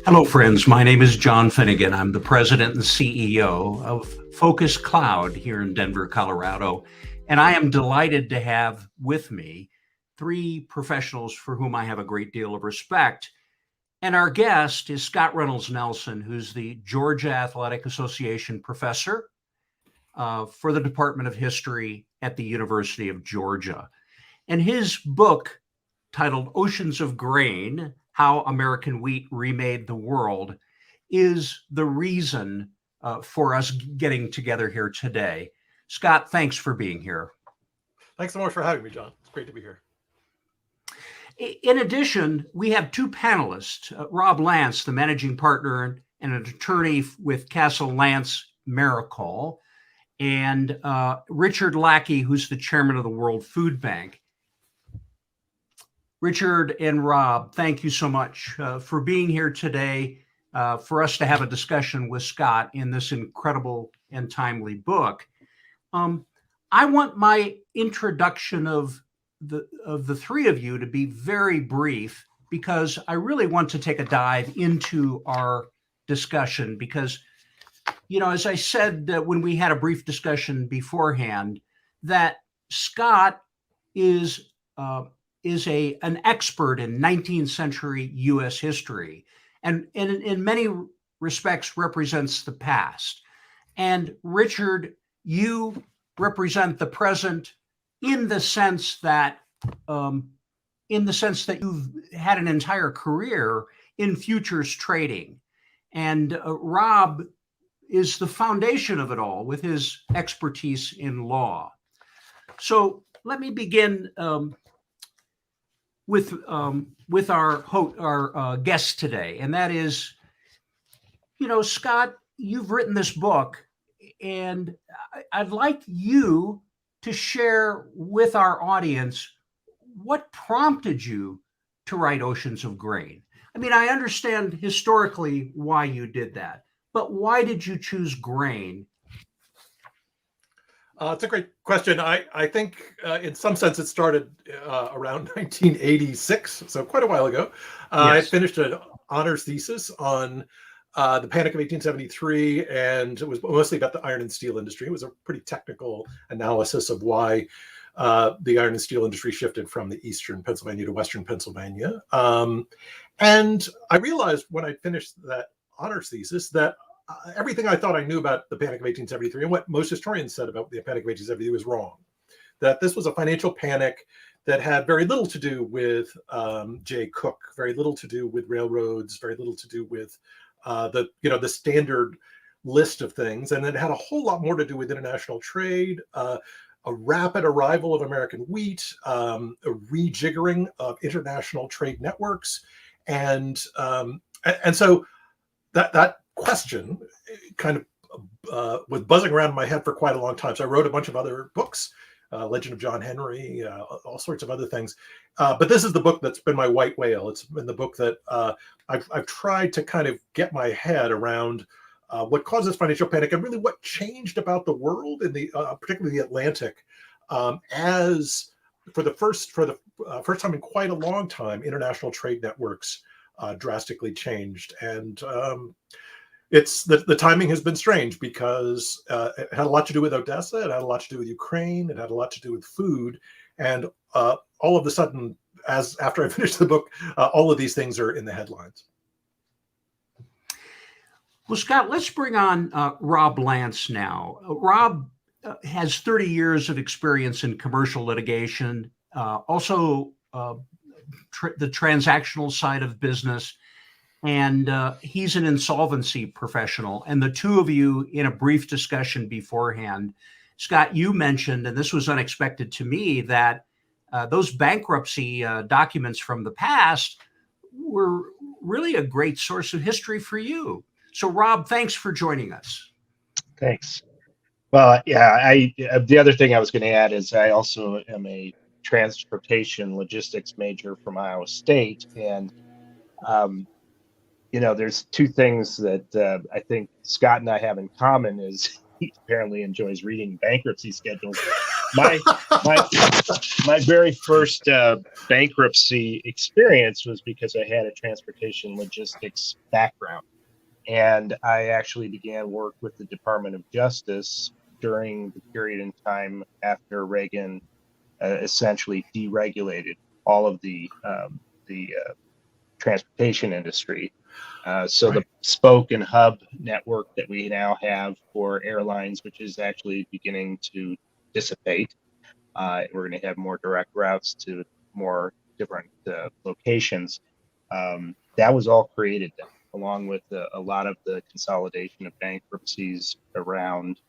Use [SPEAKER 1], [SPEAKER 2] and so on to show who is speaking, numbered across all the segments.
[SPEAKER 1] Hello, friends. My name is John Finnegan. I'm the president and CEO of Focus Cloud here in Denver, Colorado. And I am delighted to have with me three professionals for whom I have a great deal of respect. And our guest is Scott Reynolds Nelson, who's the Georgia Athletic Association professor for the Department of History at the University of Georgia. And his book, titled Oceans of Grain: How American Wheat Remade the World, is the reason for us getting together here today. Scott, thanks for being here.
[SPEAKER 2] Thanks so much for having me, John. It's great to be here.
[SPEAKER 1] In addition, we have two panelists, Rob Lance, the managing partner and an attorney with Castle Lance Maricol, and Richard Lackey, who's the chairman of the World Food Bank. Richard and Rob, thank you so much for being here today for us to have a discussion with Scott in this incredible and timely book. I want my introduction of the three of you to be very brief, because I really want to take a dive into our discussion because, you know, as I said when we had a brief discussion beforehand, that Scott is an expert in 19th century U.S. history, and in many respects represents the past. And Richard, you represent the present in the sense that you've had an entire career in futures trading, and Rob is the foundation of it all with his expertise in law. So let me begin with our guest today, and that is, you know, Scott, you've written this book, and I'd like you to share with our audience what prompted you to write Oceans of Grain. I mean, I understand historically why you did that, but why did you choose grain?
[SPEAKER 2] It's a great question. I think in some sense it started around 1986, so quite a while ago. Yes. I finished an honors thesis on the Panic of 1873, and it was mostly about the iron and steel industry. It was a pretty technical analysis of why the iron and steel industry shifted from the eastern Pennsylvania to western Pennsylvania. And I realized when I finished that honors thesis that everything I thought I knew about the Panic of 1873 and what most historians said about the Panic of 1873 was wrong. That this was a financial panic that had very little to do with Jay Cooke, very little to do with railroads, very little to do with the standard list of things, and it had a whole lot more to do with international trade, a rapid arrival of American wheat, a rejiggering of international trade networks, and so that question kind of was buzzing around in my head for quite a long time. So I wrote a bunch of other books, Legend of John Henry, all sorts of other things. But this is the book that's been my white whale. It's been the book that I've tried to kind of get my head around what caused this financial panic and really what changed about the world in the particularly the Atlantic as for the first time in quite a long time, international trade networks drastically changed. And it's the timing has been strange because it had a lot to do with Odessa, it had a lot to do with Ukraine, it had a lot to do with food, and all of a sudden, after I finished the book, all of these things are in the headlines.
[SPEAKER 1] Well, Scott, let's bring on Rob Lance now. Rob has 30 years of experience in commercial litigation, also the transactional side of business. And he's an insolvency professional. And the two of you, in a brief discussion beforehand, Scott, you mentioned, and this was unexpected to me, that those bankruptcy documents from the past were really a great source of history for you. So, Rob, thanks for joining us.
[SPEAKER 3] Thanks. Well, yeah, the other thing I was going to add is I also am a transportation logistics major from Iowa State, and there's two things that I think Scott and I have in common is he apparently enjoys reading bankruptcy schedules. My my very first bankruptcy experience was because I had a transportation logistics background, and I actually began work with the Department of Justice during the period in time after Reagan essentially deregulated all of the transportation industry. So the spoke and hub network that we now have for airlines, which is actually beginning to dissipate. We're going to have more direct routes to more different locations. That was all created then, along with a lot of the consolidation of bankruptcies around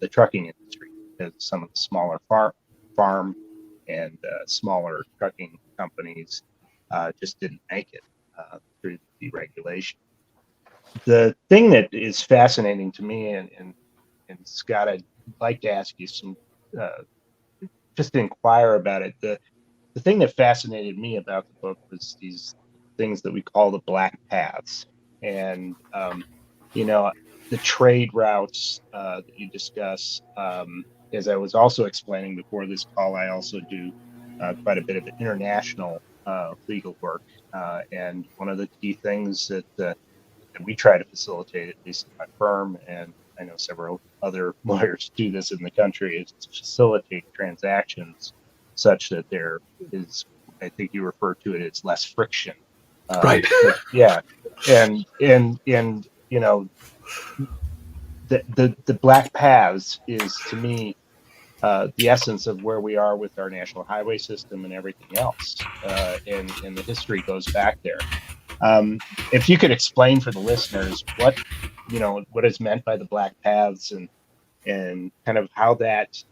[SPEAKER 3] the trucking industry, because some of the smaller farm and smaller trucking companies just didn't make it through deregulation. The thing that is fascinating to me, and Scott, I'd like to ask you some, just to inquire about it. The thing that fascinated me about the book was these things that we call the black paths, and the trade routes that you discuss. As I was also explaining before this call, I also do quite a bit of international legal work, and one of the key things that we try to facilitate, at least in my firm, and I know several other lawyers do this in the country, is to facilitate transactions such that there is, I think you refer to it as less friction.
[SPEAKER 2] Right.
[SPEAKER 3] Yeah, and the black paths is, to me, the essence of where we are with our national highway system and everything else, and the history goes back there. If you could explain for the listeners what is meant by the black paths, and kind of how that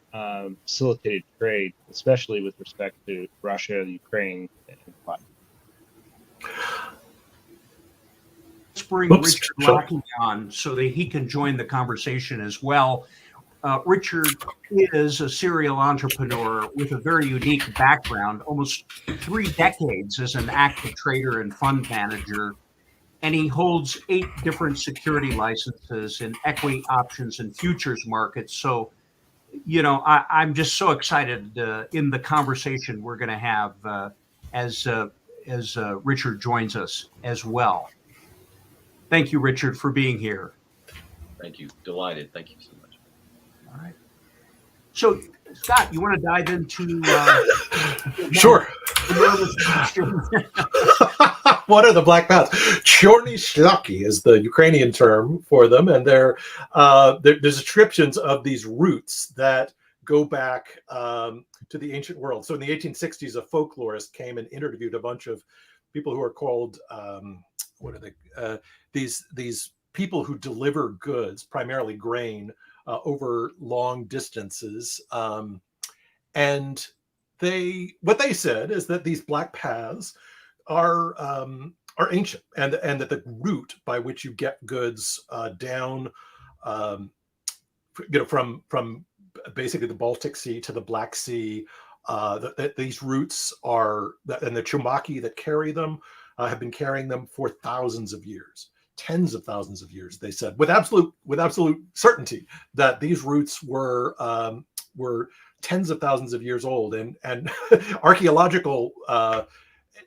[SPEAKER 3] facilitated trade, especially with respect to Russia, Ukraine, and what.
[SPEAKER 1] Let's bring Richard Lackey on so that he can join the conversation as well. Richard is a serial entrepreneur with a very unique background, almost 3 decades as an active trader and fund manager, and he holds 8 different security licenses in equity, options, and futures markets. So, I'm just so excited in the conversation we're going to have as Richard joins us as well. Thank you, Richard, for being here.
[SPEAKER 4] Thank you. Delighted. Thank you so much.
[SPEAKER 1] All right. So, Scott, you want to dive into
[SPEAKER 2] Sure. What are the black paths? Chorny shlaki is the Ukrainian term for them, and there's descriptions of these routes that go back to the ancient world. So in the 1860s, a folklorist came and interviewed a bunch of people who are called these people who deliver goods, primarily grain, over long distances, and what they said is that these black paths are ancient, and that the route by which you get goods down, from basically the Baltic Sea to the Black Sea, these routes are, and the Chumaki that carry them have been carrying them for thousands of years. Tens of thousands of years, they said, with absolute certainty, that these routes were tens of thousands of years old, and archaeological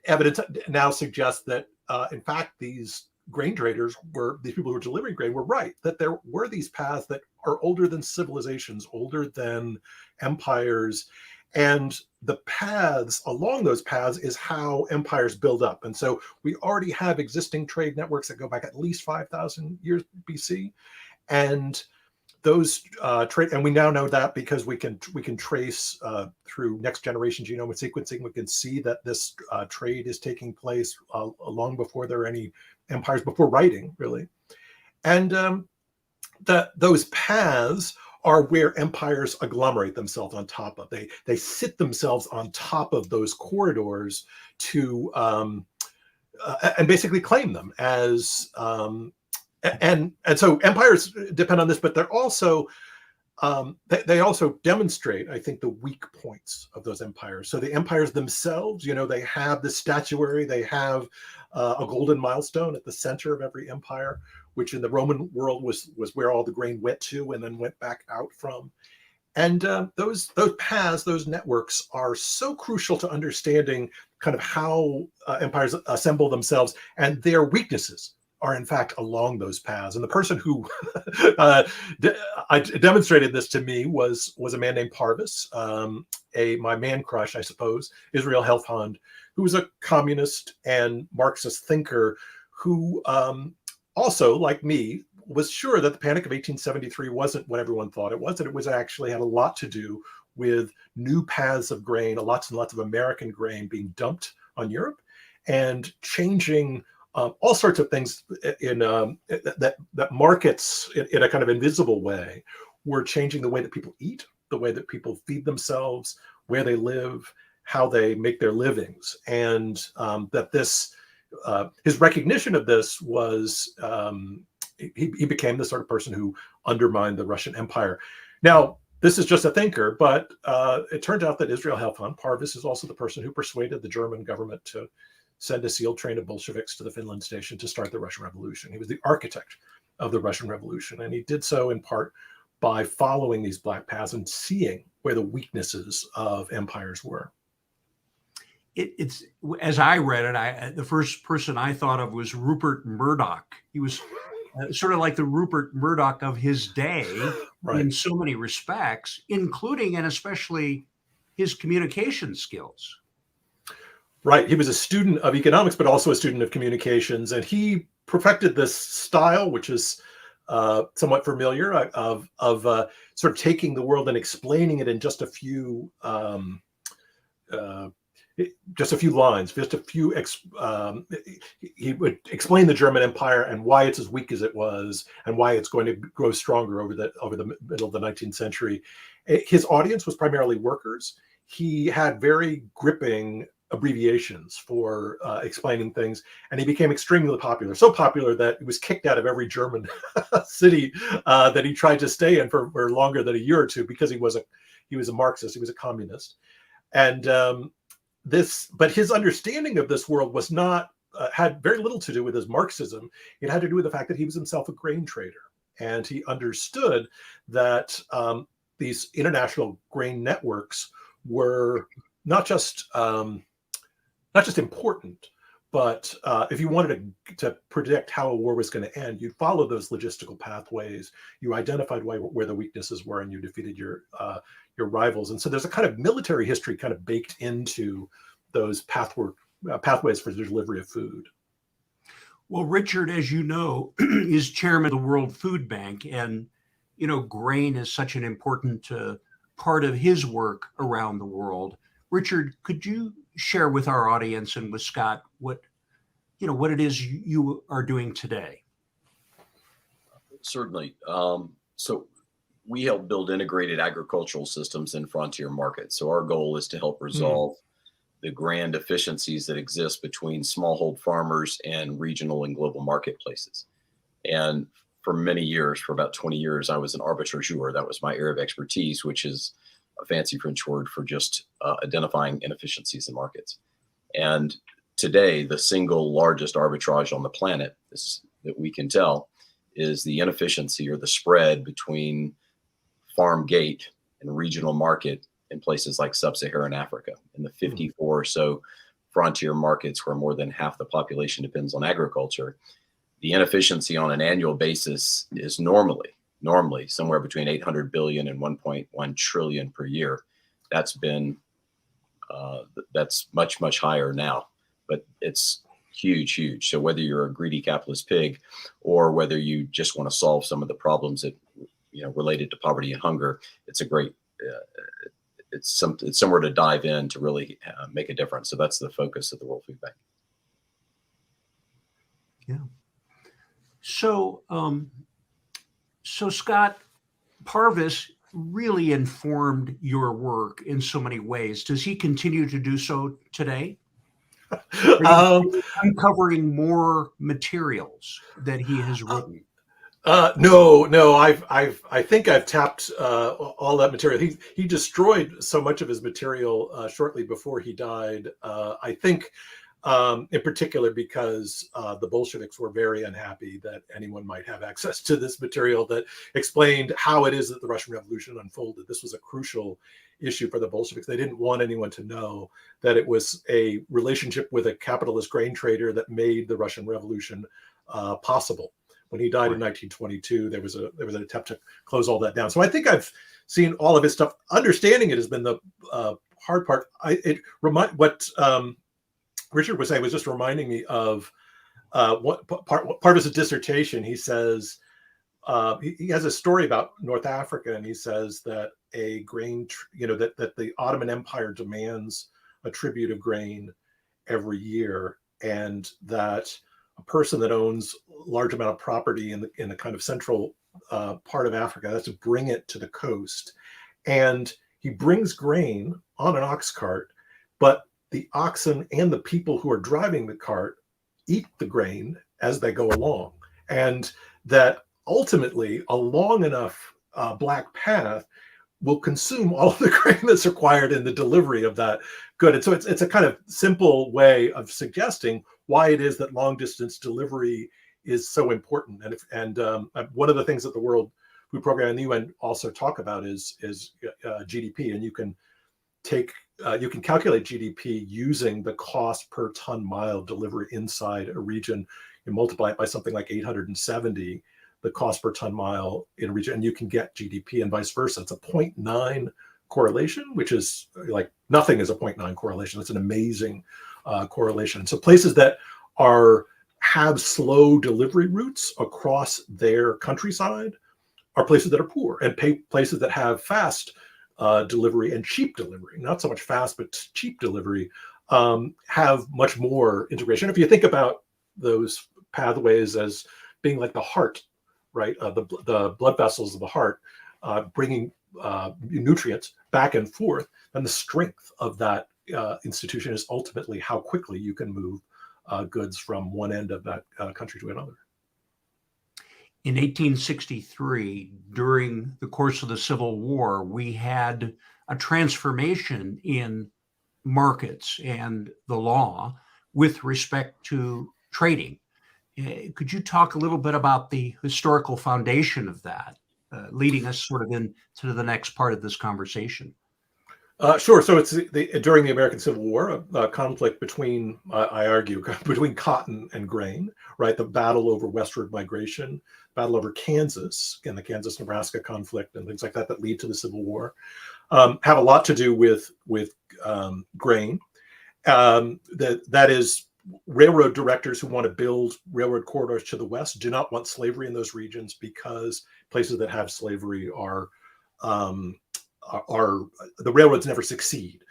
[SPEAKER 2] evidence now suggests that in fact these grain traders these people who were delivering grain were right, that there were these paths that are older than civilizations, older than empires, and the paths along those paths is how empires build up. And so we already have existing trade networks that go back at least 5,000 years BC, and those trade, and we now know that because we can trace through next generation genomic sequencing, we can see that this trade is taking place long before there are any empires, before writing, really. And those paths are where empires agglomerate themselves on top of. They sit themselves on top of those corridors to and basically claim them as and so empires depend on this, but they're also they also demonstrate, I think, the weak points of those empires. So the empires themselves, they have the statuary, they have a golden milestone at the center of every empire, which in the Roman world was where all the grain went to and then went back out from. And those paths, those networks are so crucial to understanding kind of how empires assemble themselves, and their weaknesses are in fact along those paths. And the person who demonstrated this to me was a man named Parvis, my man crush, I suppose, Israel Helfand, who was a communist and Marxist thinker who also, like me, was sure that the Panic of 1873 wasn't what everyone thought it was, and it was actually had a lot to do with new paths of grain, lots and lots of American grain being dumped on Europe, and changing all sorts of things in that markets in a kind of invisible way were changing the way that people eat, the way that people feed themselves, where they live, how they make their livings, and that this his recognition of this was. He became the sort of person who undermined the Russian Empire. Now, this is just a thinker, but it turned out that Israel Helfand, Parvis, is also the person who persuaded the German government to send a SEAL train of Bolsheviks to the Finland station to start the Russian Revolution. He was the architect of the Russian Revolution, and he did so in part by following these black paths and seeing where the weaknesses of empires were.
[SPEAKER 1] It's as I read it, the first person I thought of was Rupert Murdoch. He was sort of like the Rupert Murdoch of his day
[SPEAKER 2] Right.
[SPEAKER 1] in so many respects, including and especially his communication skills.
[SPEAKER 2] Right. He was a student of economics, but also a student of communications. And he perfected this style, which is somewhat familiar, of sort of taking the world and explaining it in just a few lines, he would explain the German Empire and why it's as weak as it was and why it's going to grow stronger over the middle of the 19th century. His audience was primarily workers. He had very gripping abbreviations for explaining things, and he became extremely popular, so popular that he was kicked out of every German city that he tried to stay in for longer than a year or two, because he was a Marxist, he was a communist. And but his understanding of this world was not had very little to do with his Marxism. It had to do with the fact that he was himself a grain trader, and he understood that these international grain networks were not just important, but if you wanted to predict how a war was going to end, you'd follow those logistical pathways. You identified where the weaknesses were, and you defeated your rivals. And so there's a kind of military history kind of baked into those pathways for the delivery of food.
[SPEAKER 1] Well, Richard, as you know, is chairman of the World Food Bank, and grain is such an important part of his work around the world. Richard, could you share with our audience and with Scott what it is you are doing today?
[SPEAKER 4] Certainly. So we help build integrated agricultural systems in frontier markets. So our goal is to help resolve the grand efficiencies that exist between smallhold farmers and regional and global marketplaces. And for many years, for about 20 years, I was an arbitrageur. That was my area of expertise, which is a fancy French word for just identifying inefficiencies in markets. And today, the single largest arbitrage on the planet that we can tell is the inefficiency or the spread between farm gate and regional market in places like sub-Saharan Africa. In the 54 or so frontier markets where more than half the population depends on agriculture, the inefficiency on an annual basis is normally somewhere between 800 billion and 1.1 trillion per year. That's much, much higher now, but it's huge. So whether you're a greedy capitalist pig or whether you just want to solve some of the problems that, related to poverty and hunger, it's a great, it's somewhere to dive in to really make a difference. So that's the focus of the World Food Bank.
[SPEAKER 1] Yeah. So, Scott, Parvis really informed your work in so many ways. Does he continue to do so today? Uncovering more materials that he has written.
[SPEAKER 2] No. I think I've tapped all that material. He destroyed so much of his material shortly before he died. I think in particular because the Bolsheviks were very unhappy that anyone might have access to this material that explained how it is that the Russian Revolution unfolded. This was a crucial issue for the Bolsheviks. They didn't want anyone to know that it was a relationship with a capitalist grain trader that made the Russian Revolution possible. When he died in 1922, there was an attempt to close all that down. So I think I've seen all of his stuff. Understanding it has been the hard part. What Richard was saying was just reminding me of what part of his dissertation. He says he has a story about North Africa, and he says that a grain, that the Ottoman Empire demands a tribute of grain every year, and that a person that owns a large amount of property in the kind of central part of Africa has to bring it to the coast, and he brings grain on an ox cart, but the oxen and the people who are driving the cart eat the grain as they go along, and that ultimately a long enough black path will consume all of the grain that's required in the delivery of that good. And so it's a kind of simple way of suggesting why it is that long distance delivery is so important. And one of the things that the World Food Program and the UN also talk about is GDP, and you can calculate GDP using the cost per ton mile delivery inside a region. You multiply it by something like 870, the cost per ton mile in a region, and you can get GDP, and vice versa. It's a 0.9 correlation, which is like nothing is a 0.9 correlation. It's an amazing correlation. So places that have slow delivery routes across their countryside are places that are poor, and places that have fast delivery and cheap delivery, not so much fast, but cheap delivery, have much more integration. If you think about those pathways as being like the heart, right? The blood vessels of the heart, bringing nutrients back and forth, then the strength of that institution is ultimately how quickly you can move goods from one end of that country to another.
[SPEAKER 1] In 1863, during the course of the Civil War, we had a transformation in markets and the law with respect to trading. Could you talk a little bit about the historical foundation of that, leading us sort of into the next part of this conversation?
[SPEAKER 2] Sure. So it's during the American Civil War, a conflict between, I argue, between cotton and grain, right? The battle over westward migration, battle over Kansas, and the Kansas-Nebraska conflict and things like that lead to the Civil War, have a lot to do with grain. That is, railroad directors who want to build railroad corridors to the west do not want slavery in those regions, because places that have slavery are the railroads never succeed.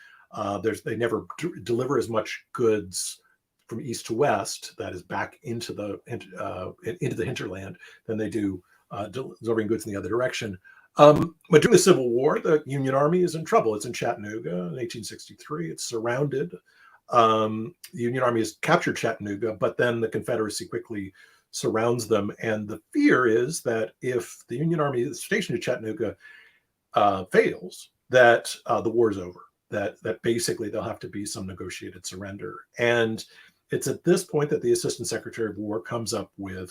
[SPEAKER 2] They never deliver as much goods from east to west, that is back into the hinterland, than they do delivering goods in the other direction. But during the Civil War, the Union Army is in trouble. It's in Chattanooga in 1863. It's surrounded. The Union Army has captured Chattanooga, but then the Confederacy quickly surrounds them. And the fear is that if the Union Army is stationed at Chattanooga fails, that the war is over, that basically there'll have to be some negotiated surrender. And it's at this point that the Assistant Secretary of War comes up with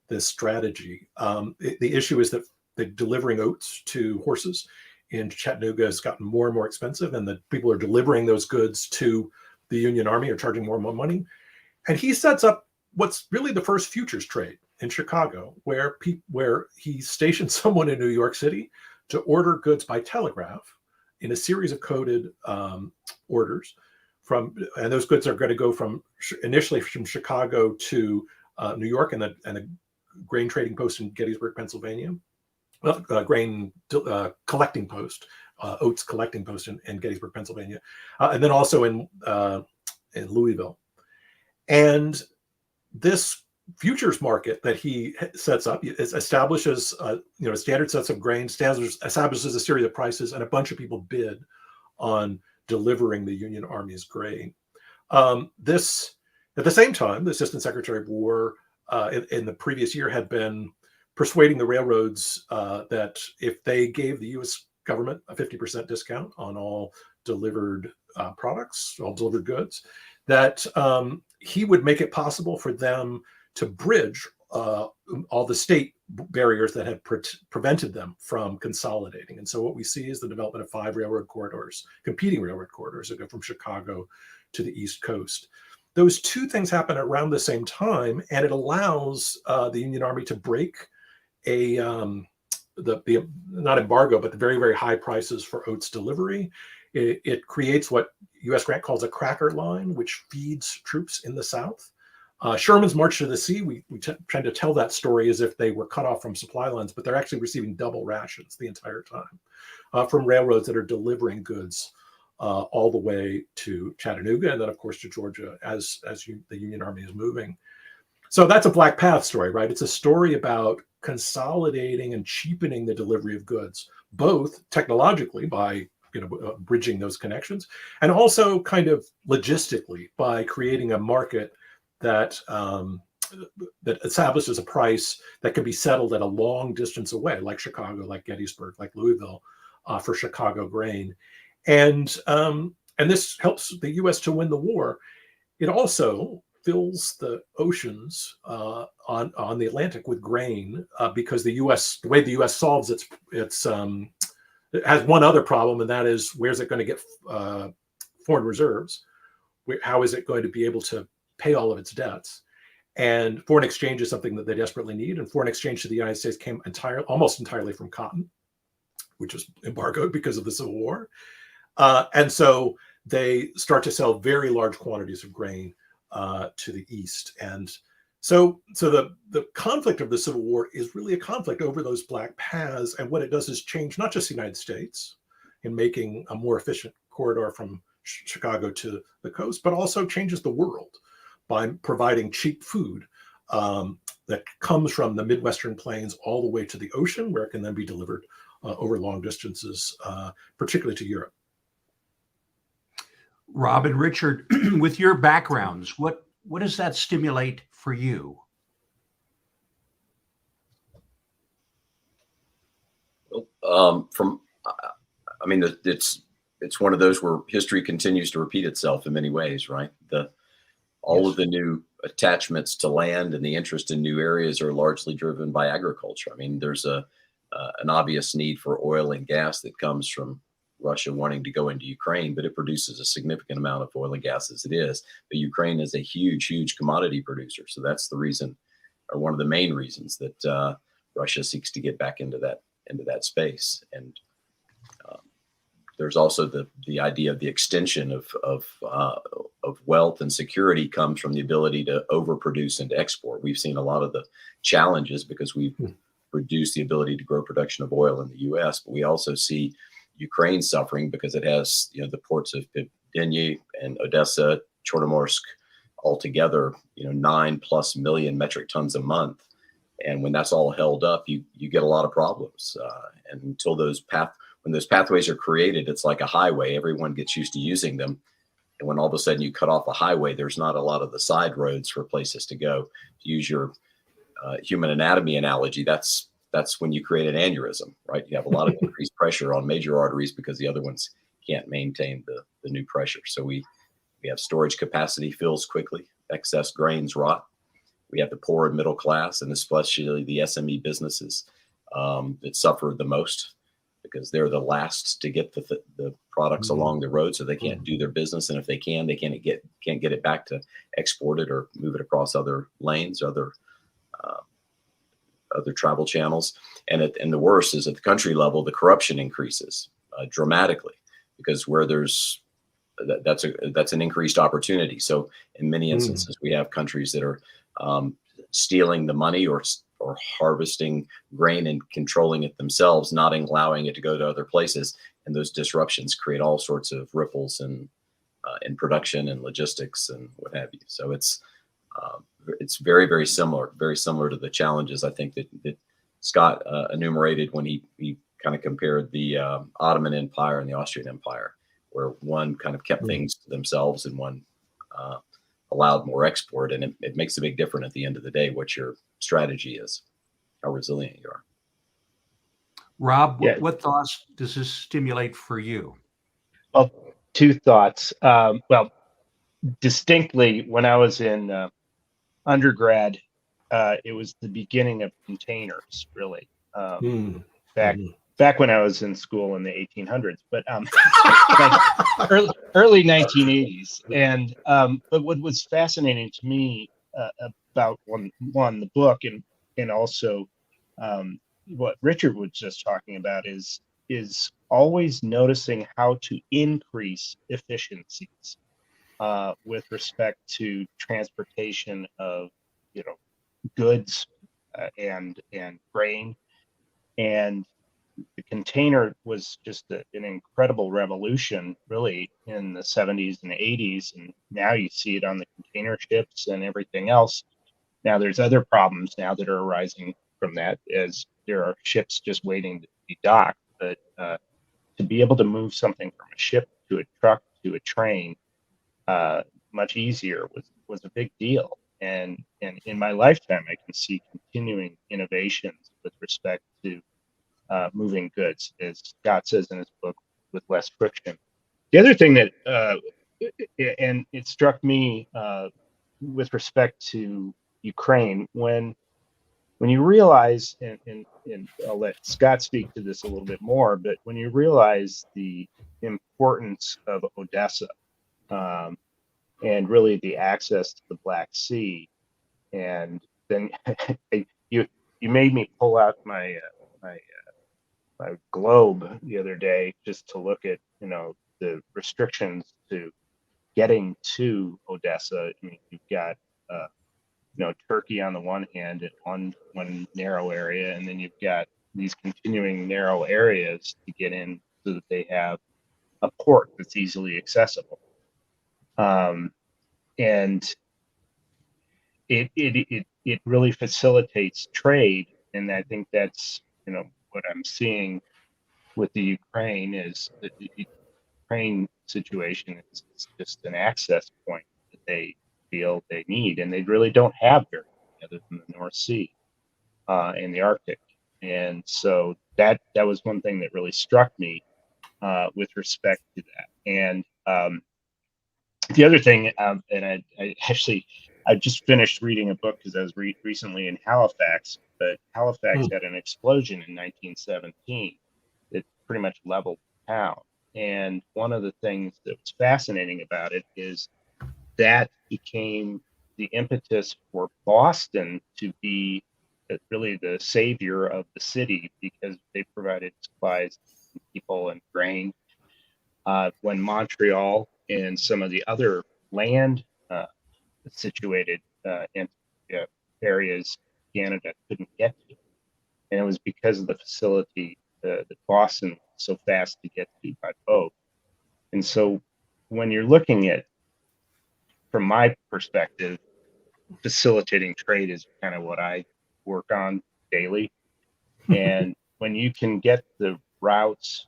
[SPEAKER 2] this strategy. The issue is that delivering oats to horses in Chattanooga has gotten more and more expensive, and the people are delivering those goods to the Union Army are charging more and more money. And he sets up what's really the first futures trade in Chicago, where he stations someone in New York City to order goods by telegraph in a series of coded orders and those goods are going to go initially from Chicago to New York and a grain trading post in Gettysburg, Pennsylvania, grain collecting post, oats collecting post in Gettysburg, Pennsylvania, and then also in Louisville. And this futures market that he sets up establishes standard sets of grain, establishes a series of prices, and a bunch of people bid on delivering the Union Army's grain. This, at the same time, the Assistant Secretary of War in the previous year had been persuading the railroads that if they gave the U.S. government a 50% discount on all delivered products, all delivered goods, that he would make it possible for them to bridge all the state barriers that had prevented them from consolidating. And so what we see is the development of 5 railroad corridors, competing railroad corridors that go from Chicago to the East Coast. Those two things happen around the same time, and it allows the Union Army to break the not embargo, but the very, very high prices for oats delivery. It creates what U.S. Grant calls a cracker line, which feeds troops in the South. Sherman's March to the Sea, we tend to tell that story as if they were cut off from supply lines, but they're actually receiving double rations the entire time from railroads that are delivering goods all the way to Chattanooga, and then of course to Georgia as the Union Army is moving. So that's a Black Path story, right? It's a story about consolidating and cheapening the delivery of goods, both technologically by bridging those connections, and also kind of logistically by creating a market that that establishes a price that can be settled at a long distance away, like Chicago, like Gettysburg, like Louisville, for Chicago grain, and this helps the U.S. to win the war. It also fills the oceans on the Atlantic with grain because the way the U.S. solves its it has one other problem, and that is, where's it going to get foreign reserves? How is it going to be able to pay all of its debts? And foreign exchange is something that they desperately need. And foreign exchange to the United States came almost entirely from cotton, which was embargoed because of the Civil War. And so they start to sell very large quantities of grain to the East. And so the conflict of the Civil War is really a conflict over those Black Paths. And what it does is change not just the United States in making a more efficient corridor from Chicago to the coast, but also changes the world by providing cheap food that comes from the Midwestern plains all the way to the ocean, where it can then be delivered over long distances, particularly to Europe.
[SPEAKER 1] Rob and Richard, with your backgrounds, what does that stimulate for you?
[SPEAKER 4] It's one of those where history continues to repeat itself in many ways, right? All of the new attachments to land and the interest in new areas are largely driven by agriculture. I mean, there's an obvious need for oil and gas that comes from Russia wanting to go into Ukraine, but it produces a significant amount of oil and gas as it is. But Ukraine is a huge, huge commodity producer. So that's the reason, or one of the main reasons, that Russia seeks to get back into that space. And there's also the idea of the extension of wealth and security comes from the ability to overproduce and to export. We've seen a lot of the challenges because we've reduced the ability to grow production of oil in the U.S., but we also see Ukraine suffering because it has the ports of Gdynia and Odessa, Chornomorsk, altogether 9+ million metric tons a month. And when that's all held up, you get a lot of problems. And until when those pathways are created, it's like a highway. Everyone gets used to using them. And when all of a sudden you cut off a highway, there's not a lot of the side roads for places to go. To use your human anatomy analogy, that's when you create an aneurysm, right? You have a lot of increased pressure on major arteries because the other ones can't maintain the new pressure. So we have storage capacity fills quickly, excess grains rot. We have the poor and middle class, and especially the SME businesses that suffer the most because they're the last to get the products along the road, so they can't do their business. And if they can't get it back to export it or move it across other lanes, other travel channels. And the worst is at the country level, the corruption increases dramatically because where that's an increased opportunity. So in many instances, we have countries that are stealing the money or harvesting grain and controlling it themselves, not allowing it to go to other places. And those disruptions create all sorts of ripples in production and logistics and what have you. So it's very, very similar to the challenges I think that Scott enumerated when he kind of compared the Ottoman Empire and the Austrian Empire, where one kind of kept things to themselves and one allowed more export. And it makes a big difference at the end of the day what your strategy is, how resilient you are.
[SPEAKER 1] Rob, what thoughts does this stimulate for you?
[SPEAKER 3] Well, two thoughts. Well, distinctly when I was in undergrad, it was the beginning of containers, really. Back
[SPEAKER 2] Mhm.
[SPEAKER 3] back when I was in school in the 1800s, but like early 1980s. And but what was fascinating to me about one the book and also what Richard was just talking about is always noticing how to increase efficiencies with respect to transportation of goods and grain. And the container was just an incredible revolution, really, in the 70s and 80s. And now you see it on the container ships and everything else. Now there's other problems now that are arising from that, as there are ships just waiting to be docked. But to be able to move something from a ship to a truck to a train much easier was a big deal. And in my lifetime, I can see continuing innovations with respect to moving goods, as Scott says in his book, with less friction. The other thing that, and it struck me with respect to Ukraine, when you realize, and I'll let Scott speak to this a little bit more, but when you realize the importance of Odessa and really the access to the Black Sea, and then you made me pull out my globe the other day just to look at the restrictions to getting to Odessa. I mean, you've got Turkey on the one hand at one narrow area, and then you've got these continuing narrow areas to get in so that they have a port that's easily accessible. And it really facilitates trade, and I think that's what I'm seeing with the Ukraine is that the Ukraine situation is just an access point that they feel they need, and they really don't have very many other than the North Sea and the Arctic. And so that was one thing that really struck me with respect to that. And the other thing, and I just finished reading a book because I was recently in Halifax, but Halifax had an explosion in 1917 that pretty much leveled the town. And one of the things that was fascinating about it is that became the impetus for Boston to be really the savior of the city, because they provided supplies to people and grain. When Montreal and some of the other land situated areas Canada couldn't get to. And it was because of the facility that Boston was so fast to get to by boat. And so when you're looking at, from my perspective, facilitating trade is kind of what I work on daily. And when you can get the routes,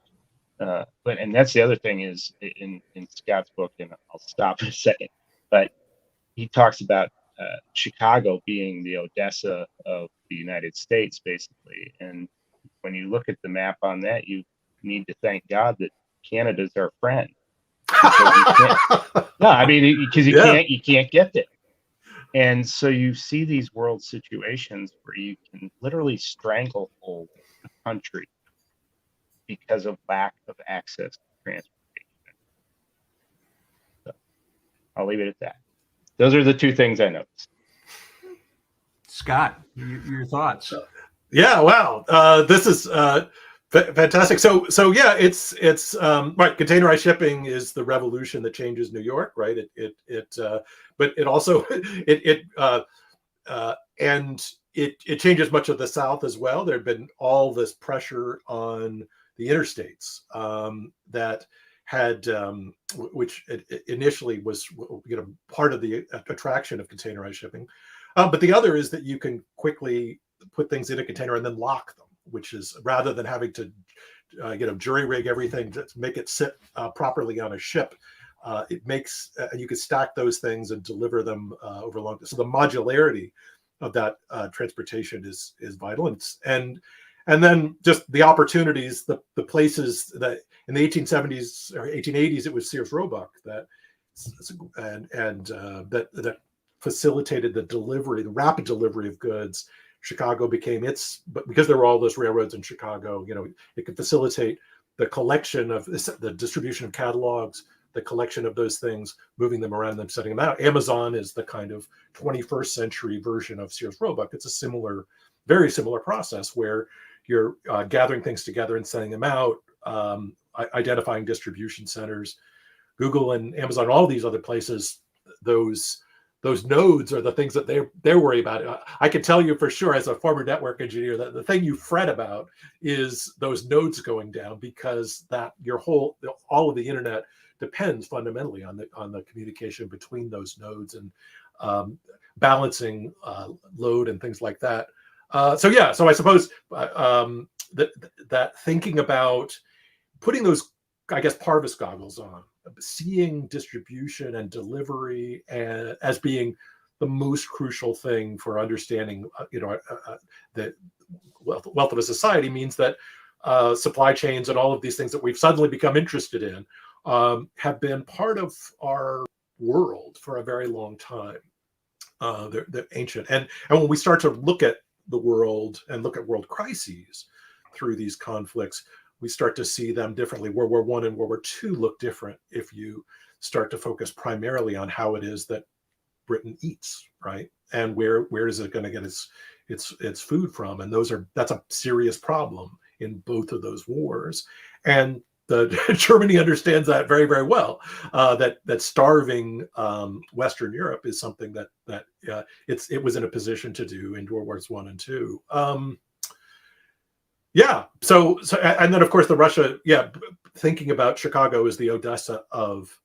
[SPEAKER 3] and that's the other thing is in Scott's book, and I'll stop in a second, but he talks about Chicago being the Odessa of the United States, basically. And when you look at the map on that, you need to thank God that Canada's our friend. No, I mean, because you can't get there. And so you see these world situations where you can literally stranglehold a country because of lack of access to transportation. So I'll leave it at that. Those are the two things I noticed.
[SPEAKER 1] Scott, your thoughts?
[SPEAKER 2] Yeah, wow. This is fantastic. So yeah, it's right. Containerized shipping is the revolution that changes New York, right? But it also it changes much of the South as well. There had been all this pressure on the interstates that had, which initially was part of the attraction of containerized shipping. But the other is that you can quickly put things in a container and then lock them, which is, rather than having to jury rig everything to make it sit properly on a ship, it makes you can stack those things and deliver them over long. So the modularity of that transportation is vital, and then just the opportunities, the places that in the 1870s or 1880s it was Sears Roebuck that that facilitated the rapid delivery of goods. Chicago became but because there were all those railroads in Chicago, it could facilitate the collection of the distribution of catalogs, the collection of those things, moving them around, them setting them out. Amazon is the kind of 21st century version of Sears Roebuck. It's a very similar process where you're gathering things together and sending them out, identifying distribution centers. Google and Amazon, all these other places, those nodes are the things that they're worried about. I can tell you for sure, as a former network engineer, that the thing you fret about is those nodes going down, because that all of the internet depends fundamentally on the communication between those nodes and balancing load and things like that. So I suppose that thinking about putting those, I guess, Parvis goggles on, seeing distribution and delivery as being the most crucial thing for understanding, the wealth of a society, means that supply chains and all of these things that we've suddenly become interested in have been part of our world for a very long time. They're ancient, and when we start to look at the world and look at world crises through these conflicts, we start to see them differently. World War I and World War II look different if you start to focus primarily on how it is that Britain eats, right? And where is it going to get its food from? And that's a serious problem in both of those wars. And Germany understands that very, very well. That starving Western Europe is something that it was in a position to do in World Wars I and II. So and then of course Russia, thinking about Chicago as the Odessa of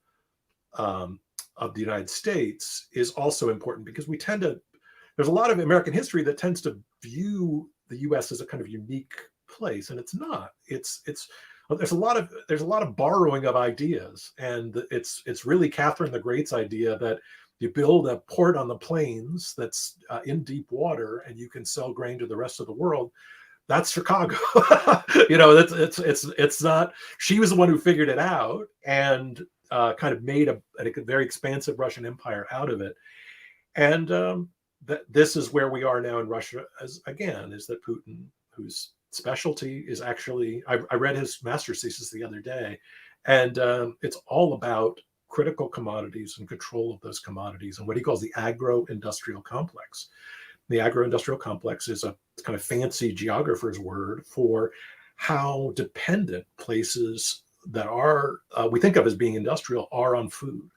[SPEAKER 2] the United States is also important, because there's a lot of American history that tends to view the U.S. as a kind of unique place, and it's not. There's a lot of borrowing of ideas, and it's really Catherine the Great's idea that you build a port on the plains that's in deep water, and you can sell grain to the rest of the world. That's Chicago. It's not. She was the one who figured it out and kind of made a very expansive Russian empire out of it. And this is where we are now in Russia. Is that Putin, whose specialty is actually, I read his master's thesis the other day, and it's all about critical commodities and control of those commodities, and what he calls the agro-industrial complex. The agro-industrial complex is a kind of fancy geographer's word for how dependent places that are we think of as being industrial are on food,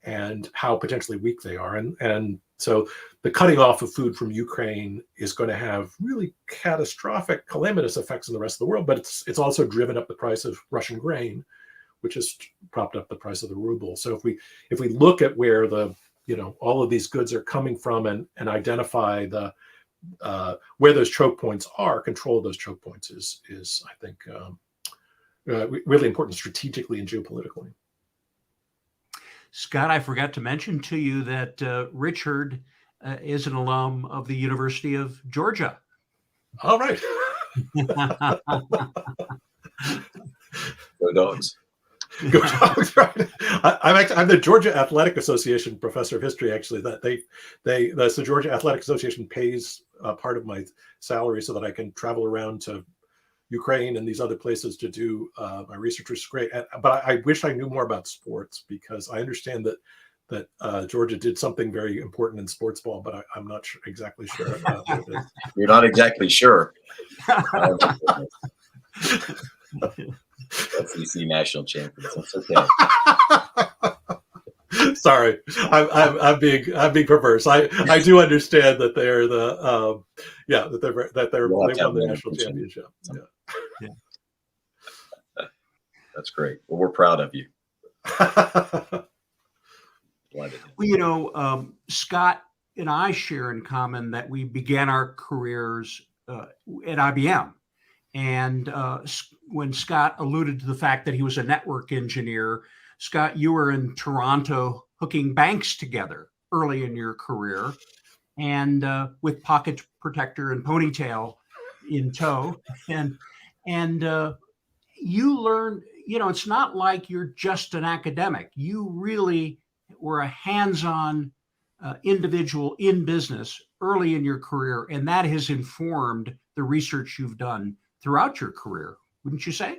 [SPEAKER 2] and how potentially weak they are. And so the cutting off of food from Ukraine is going to have really catastrophic, calamitous effects in the rest of the world. But it's also driven up the price of Russian grain, which has propped up the price of the ruble. So if we look at where all of these goods are coming from, and identify where those choke points are, control of those choke points is I think really important strategically and geopolitically.
[SPEAKER 1] Scott, I forgot to mention to you that Richard is an alum of the University of Georgia.
[SPEAKER 2] All right.
[SPEAKER 4] Go Dogs.
[SPEAKER 2] Go Dogs, right? I'm the Georgia Athletic Association professor of history. Actually, that the Georgia Athletic Association pays part of my salary so that I can travel around to Ukraine and these other places to do my research, which is great. But I wish I knew more about sports, because I understand that Georgia did something very important in sports ball, but I'm not exactly sure what it is.
[SPEAKER 4] You're not exactly sure. SEC national champions. That's okay.
[SPEAKER 2] Sorry, I'm being perverse. I do understand that they're they won the national championship. Yeah.
[SPEAKER 4] That's great. Well, we're proud of you.
[SPEAKER 1] Well, Scott and I share in common that we began our careers at IBM. And when Scott alluded to the fact that he was a network engineer, Scott, you were in Toronto hooking banks together early in your career, and with pocket protector and ponytail in tow. And you learned, it's not like you're just an academic. You really were a hands-on individual in business early in your career, and that has informed the research you've done throughout your career, wouldn't you say?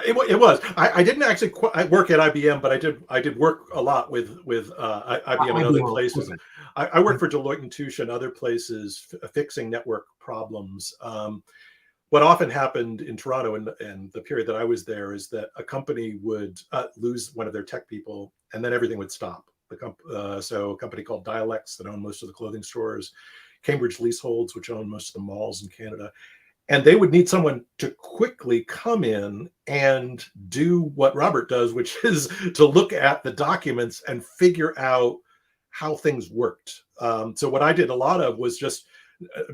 [SPEAKER 2] It was. I didn't actually work at IBM, but I did work a lot with IBM and other places. I worked for Deloitte and Touche and other places fixing network problems. What often happened in Toronto in the period that I was there is that a company would lose one of their tech people, and then everything would stop. So a company called Dialects that owned most of the clothing stores, Cambridge Leaseholds, which owned most of the malls in Canada. And they would need someone to quickly come in and do what Robert does, which is to look at the documents and figure out how things worked. So what I did a lot of was just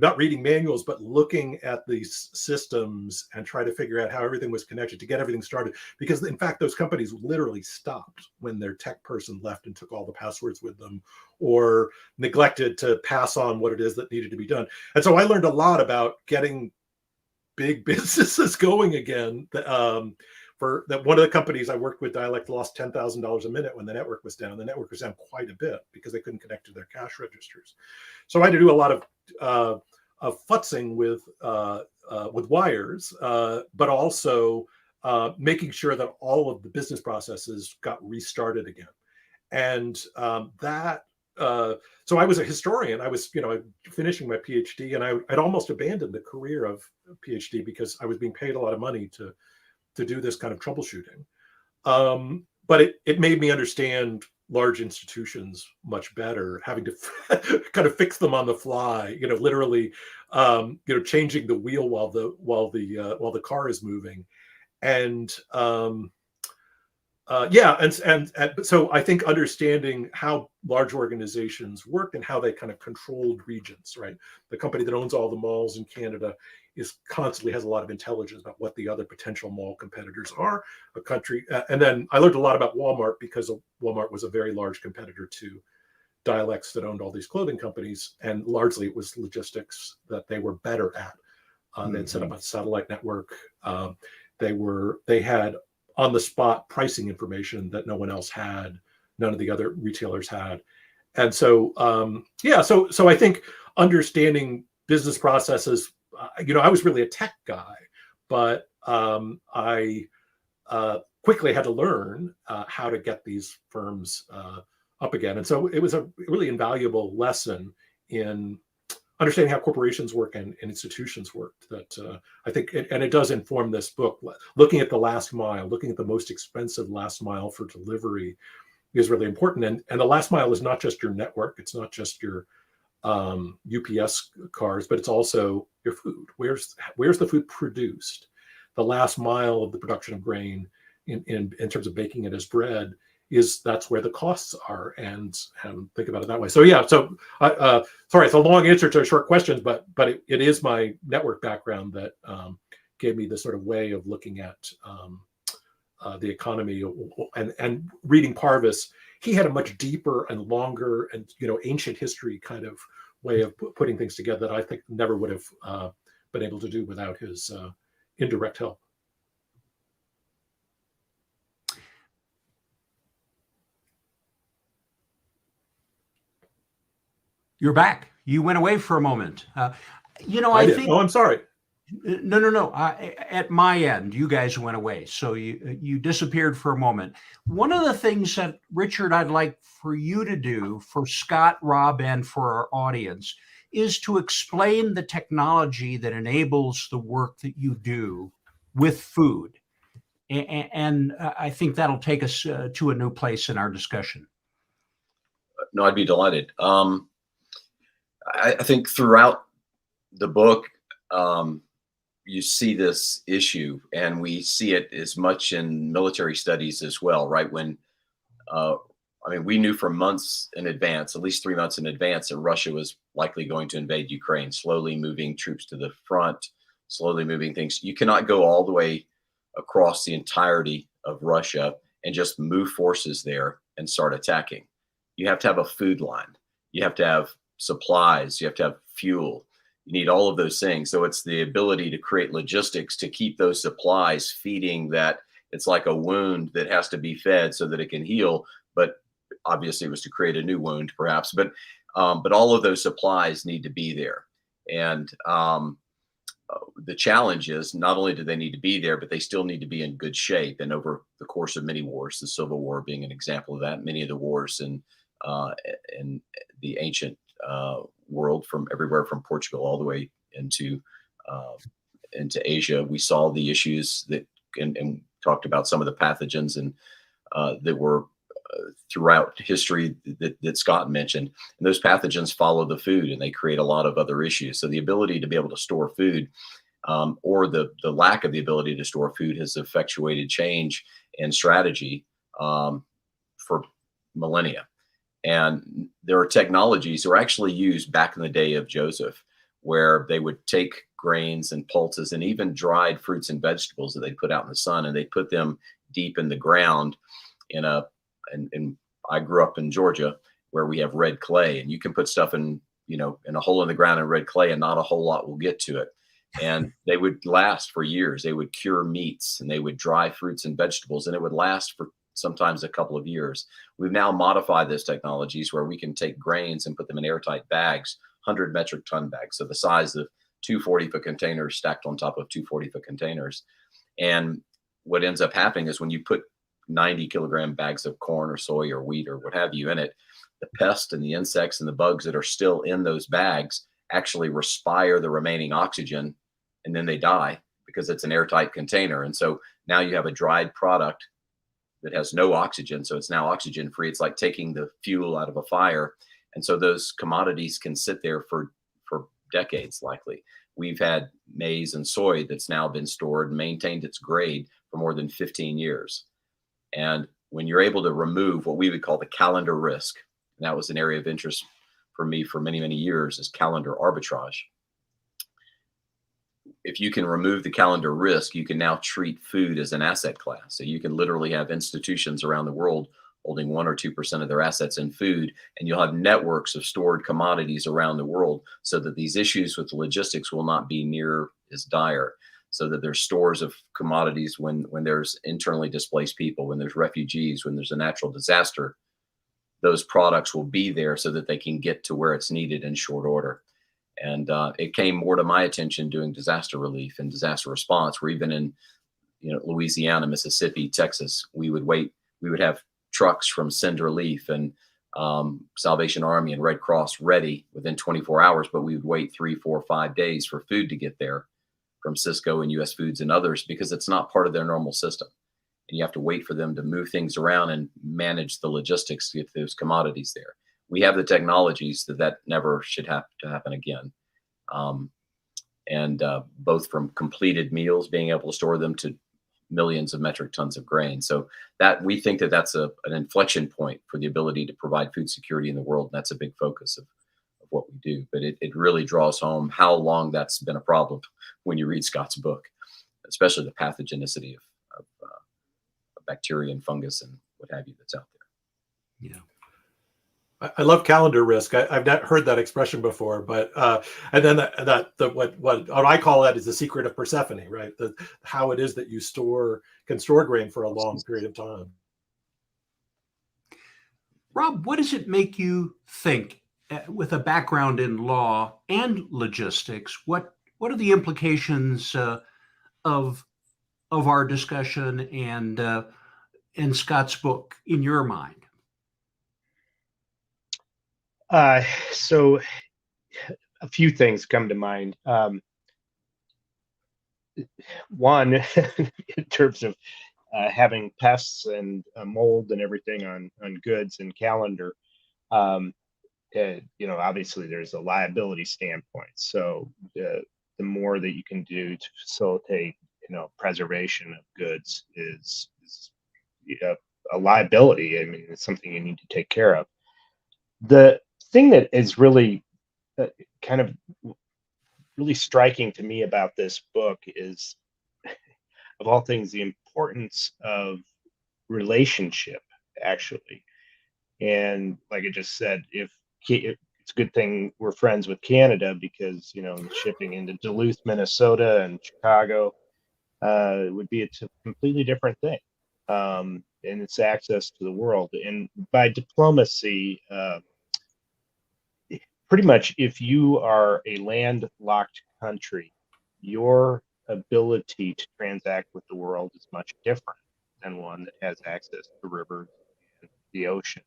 [SPEAKER 2] not reading manuals, but looking at these systems and try to figure out how everything was connected to get everything started. Because in fact, those companies literally stopped when their tech person left and took all the passwords with them, or neglected to pass on what it is that needed to be done. And so I learned a lot about getting big businesses going again. For that, one of the companies I worked with, Dialect, lost $10,000 a minute when the network was down. The network was down quite a bit because they couldn't connect to their cash registers. So I had to do a lot of futzing with wires, but also making sure that all of the business processes got restarted again. And so I was a historian. I was, finishing my PhD, and I'd almost abandoned the career of PhD because I was being paid a lot of money to do this kind of troubleshooting. But it made me understand large institutions much better, having to kind of fix them on the fly, literally, changing the wheel while the car is moving. And so I think understanding how large organizations work and how they kind of controlled regions, right? The company that owns all the malls in Canada constantly has a lot of intelligence about what the other potential mall competitors are. A country, and then I learned a lot about Walmart because Walmart was a very large competitor to Dialects that owned all these clothing companies, and largely it was logistics that they were better at. They'd set up a satellite network. They had on the spot pricing information that no one else had, none of the other retailers had. And so, so I think understanding business processes, I was really a tech guy, but I quickly had to learn how to get these firms up again. And so it was a really invaluable lesson in understanding how corporations work and institutions work, that I think, and it does inform this book. Looking at the last mile, looking at the most expensive last mile for delivery is really important. And the last mile is not just your network. It's not just your UPS cars, but it's also your food. Where's the food produced? The last mile of the production of grain in terms of baking it as bread that's where the costs are, and think about it that way. So sorry, it's a long answer to a short question, but it is my network background that gave me this sort of way of looking at the economy, and reading Parvis. He had a much deeper and longer and ancient history kind of way of putting things together that I think never would have been able to do without his indirect help.
[SPEAKER 1] You're back. You went away for a moment. I think.
[SPEAKER 2] Oh, I'm sorry.
[SPEAKER 1] No. At my end, you guys went away, so you disappeared for a moment. One of the things that, Richard, I'd like for you to do for Scott, Rob, and for our audience is to explain the technology that enables the work that you do with food, and I think that'll take us to a new place in our discussion.
[SPEAKER 4] No, I'd be delighted. I think throughout the book, you see this issue, and we see it as much in military studies as well, right? When, we knew for months in advance, at least 3 months in advance, that Russia was likely going to invade Ukraine, slowly moving troops to the front, slowly moving things. You cannot go all the way across the entirety of Russia and just move forces there and start attacking. You have to have a food line. You have to have supplies. You have to have fuel. You need all of those things. So it's the ability to create logistics to keep those supplies feeding that. It's like a wound that has to be fed so that it can heal. But obviously it was to create a new wound, perhaps, but all of those supplies need to be there. And the challenge is not only do they need to be there, but they still need to be in good shape. And over the course of many wars, the Civil War being an example of that, many of the wars in the ancient world, from everywhere from Portugal all the way into Asia, we saw the issues that and talked about some of the pathogens and that were throughout history that Scott mentioned. And those pathogens follow the food and they create a lot of other issues. So the ability to be able to store food or the lack of the ability to store food has effectuated change and strategy for millennia. And there are technologies that were actually used back in the day of Joseph, where they would take grains and pulses and even dried fruits and vegetables that they put out in the sun, and they put them deep in the ground and I grew up in Georgia where we have red clay, and you can put stuff in a hole in the ground in red clay and not a whole lot will get to it. And they would last for years. They would cure meats and they would dry fruits and vegetables, and it would last for sometimes a couple of years. We've now modified those technologies where we can take grains and put them in airtight bags, 100 metric ton bags. So the size of 2 40-foot containers stacked on top of 2 40-foot containers. And what ends up happening is when you put 90-kilogram bags of corn or soy or wheat or what have you in it, the pests and the insects and the bugs that are still in those bags actually respire the remaining oxygen, and then they die because it's an airtight container. And so now you have a dried product that has no oxygen. So it's now oxygen free. It's like taking the fuel out of a fire. And so those commodities can sit there for decades, likely. We've had maize and soy that's now been stored and maintained its grade for more than 15 years. And when you're able to remove what we would call the calendar risk, and that was an area of interest for me for many, many years, is calendar arbitrage. If you can remove the calendar risk, you can now treat food as an asset class. So you can literally have institutions around the world holding 1 or 2% of their assets in food, and you'll have networks of stored commodities around the world so that these issues with logistics will not be near as dire. So that there's stores of commodities when there's internally displaced people, when there's refugees, when there's a natural disaster, those products will be there so that they can get to where it's needed in short order. And it came more to my attention doing disaster relief and disaster response, where even in Louisiana, Mississippi, Texas, we would have trucks from Send Relief and Salvation Army and Red Cross ready within 24 hours, but we would wait 3, 4, 5 days for food to get there from Cisco and US Foods and others, because it's not part of their normal system. And you have to wait for them to move things around and manage the logistics to get those commodities there. We have the technologies that never should have to happen again. Both from completed meals, being able to store them, to millions of metric tons of grain. So that we think that's an inflection point for the ability to provide food security in the world. And that's a big focus of what we do. But it really draws home how long that's been a problem when you read Scott's book, especially the pathogenicity of bacteria and fungus and what have you that's out there.
[SPEAKER 2] Yeah. I love calendar risk. I've not heard that expression before, but and then what I call that is the secret of Persephone, right? How it is that you can store grain for a long period of time.
[SPEAKER 1] Rob, what does it make you think, with a background in law and logistics, what are the implications of our discussion and Scott's book in your mind?
[SPEAKER 3] So a few things come to mind. One, in terms of having pests and mold and everything on goods and calendar, obviously there's a liability standpoint. So the more that you can do to facilitate, preservation of goods is a liability. I mean, it's something you need to take care of. The thing that is really kind of really striking to me about this book is, of all things, the importance of relationship, actually. And like I just said, it's a good thing we're friends with Canada, because shipping into Duluth, Minnesota and Chicago would be a completely different thing. its access to the world. And by diplomacy, pretty much if you are a landlocked country, your ability to transact with the world is much different than one that has access to rivers and the ocean.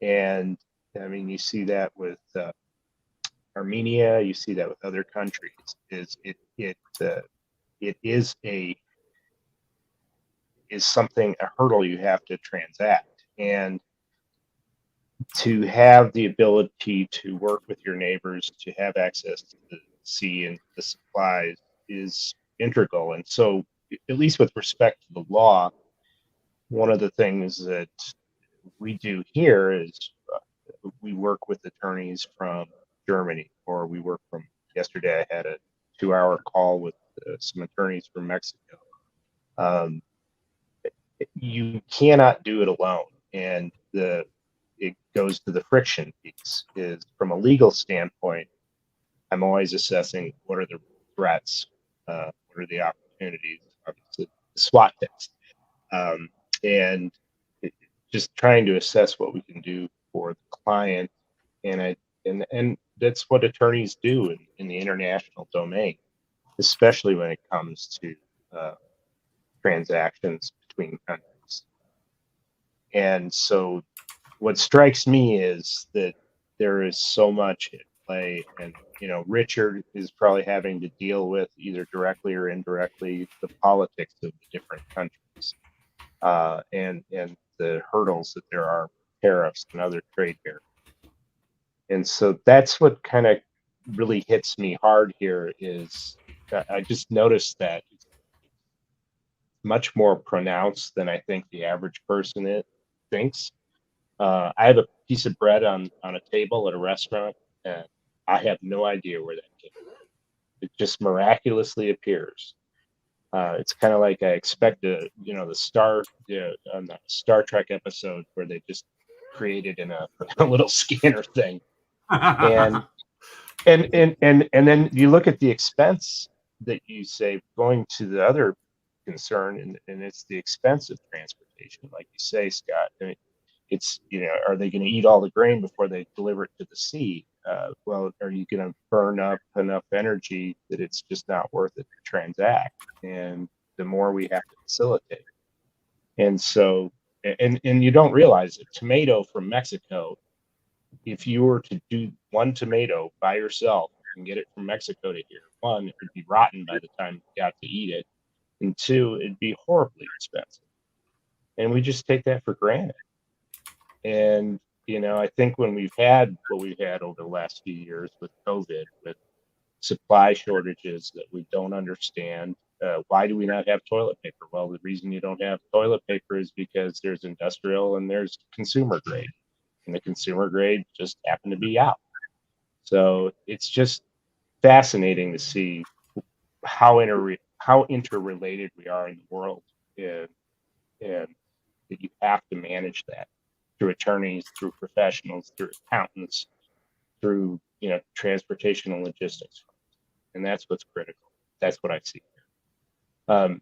[SPEAKER 3] And I mean, you see that with Armenia, you see that with other countries. It is something, a hurdle you have to transact. And to have the ability to work with your neighbors, to have access to the sea and the supplies is integral. And so, at least with respect to the law, one of the things that we do here is we work with attorneys from Germany, or we work from, yesterday I had a 2-hour call with some attorneys from Mexico. You cannot do it alone. And it goes to the friction piece. Is from a legal standpoint, I'm always assessing what are the threats, what are the opportunities, obviously the SWOT test, and just trying to assess what we can do for the client. And that's what attorneys do in the international domain, especially when it comes to transactions between countries. And so what strikes me is that there is so much at play, and Richard is probably having to deal with, either directly or indirectly, the politics of the different countries, and the hurdles that there are, tariffs and other trade barriers. And so that's what kind of really hits me hard here. Is I just noticed that it's much more pronounced than I think the average person thinks. I have a piece of bread on a table at a restaurant, and I have no idea where that came from. It just miraculously appears. It's kind of like I expect the Star Trek episode where they just created in a little scanner thing, and then you look at the expense that you save going to the other concern, and it's the expense of transportation, like you say, Scott. I mean, it's, are they going to eat all the grain before they deliver it to the sea? Well, are you going to burn up enough energy that it's just not worth it to transact? And the more we have to facilitate. And so, and you don't realize it. Tomato from Mexico, if you were to do one tomato by yourself and get it from Mexico to here, one, it would be rotten by the time you got to eat it. And two, it'd be horribly expensive. And we just take that for granted. And, I think when we've had what we've had over the last few years with COVID, with supply shortages that we don't understand, why do we not have toilet paper? Well, the reason you don't have toilet paper is because there's industrial and there's consumer grade. And the consumer grade just happened to be out. So it's just fascinating to see how interrelated we are in the world, and that you have to manage that through attorneys, through professionals, through accountants, through transportation and logistics, and that's what's critical. That's what I see here.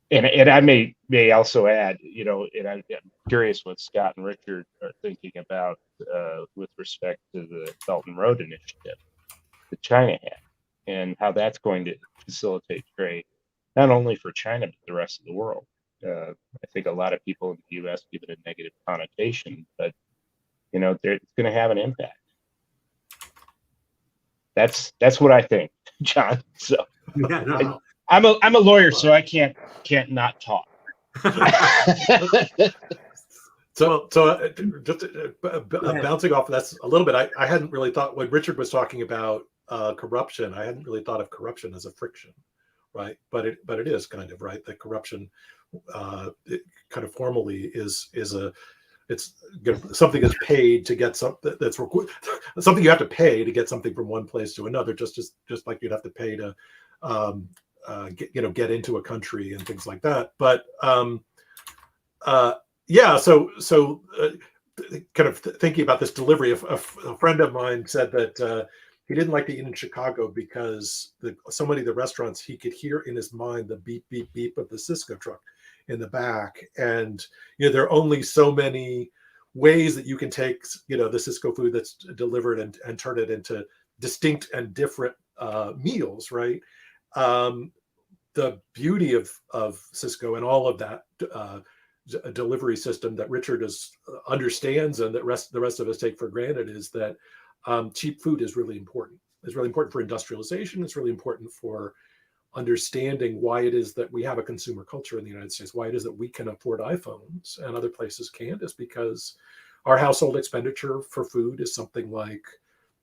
[SPEAKER 3] And I may also add, and I'm curious what Scott and Richard are thinking about with respect to the Belt and Road Initiative that China had, and how that's going to facilitate trade, not only for China, but the rest of the world. I think a lot of people in the U.S. give it a negative connotation, but it's going to have an impact. That's what I think, John. So
[SPEAKER 1] Yeah, no.
[SPEAKER 3] I'm a lawyer, so I can't not talk.
[SPEAKER 2] So just bouncing off of that a little bit, I hadn't really thought, when Richard was talking about corruption, I hadn't really thought of corruption as a friction, right? But it is kind of, right, that corruption, it kind of formally is it's something that's paid to get something that's something you have to pay to get something from one place to another, just like you'd have to pay to get into a country and things like that. But yeah, so kind of thinking about this delivery, a friend of mine said that he didn't like to eat in Chicago because so many of the restaurants, he could hear in his mind the beep, beep, beep of the Cisco truck in the back. And, there are only so many ways that you can take, the Cisco food that's delivered and turn it into distinct and different meals, right? The beauty of Cisco and all of that delivery system that Richard understands and that the rest of us take for granted is that cheap food is really important. It's really important for industrialization. It's really important for understanding why it is that we have a consumer culture in the United States, why it is that we can afford iPhones and other places can't, is because our household expenditure for food is something like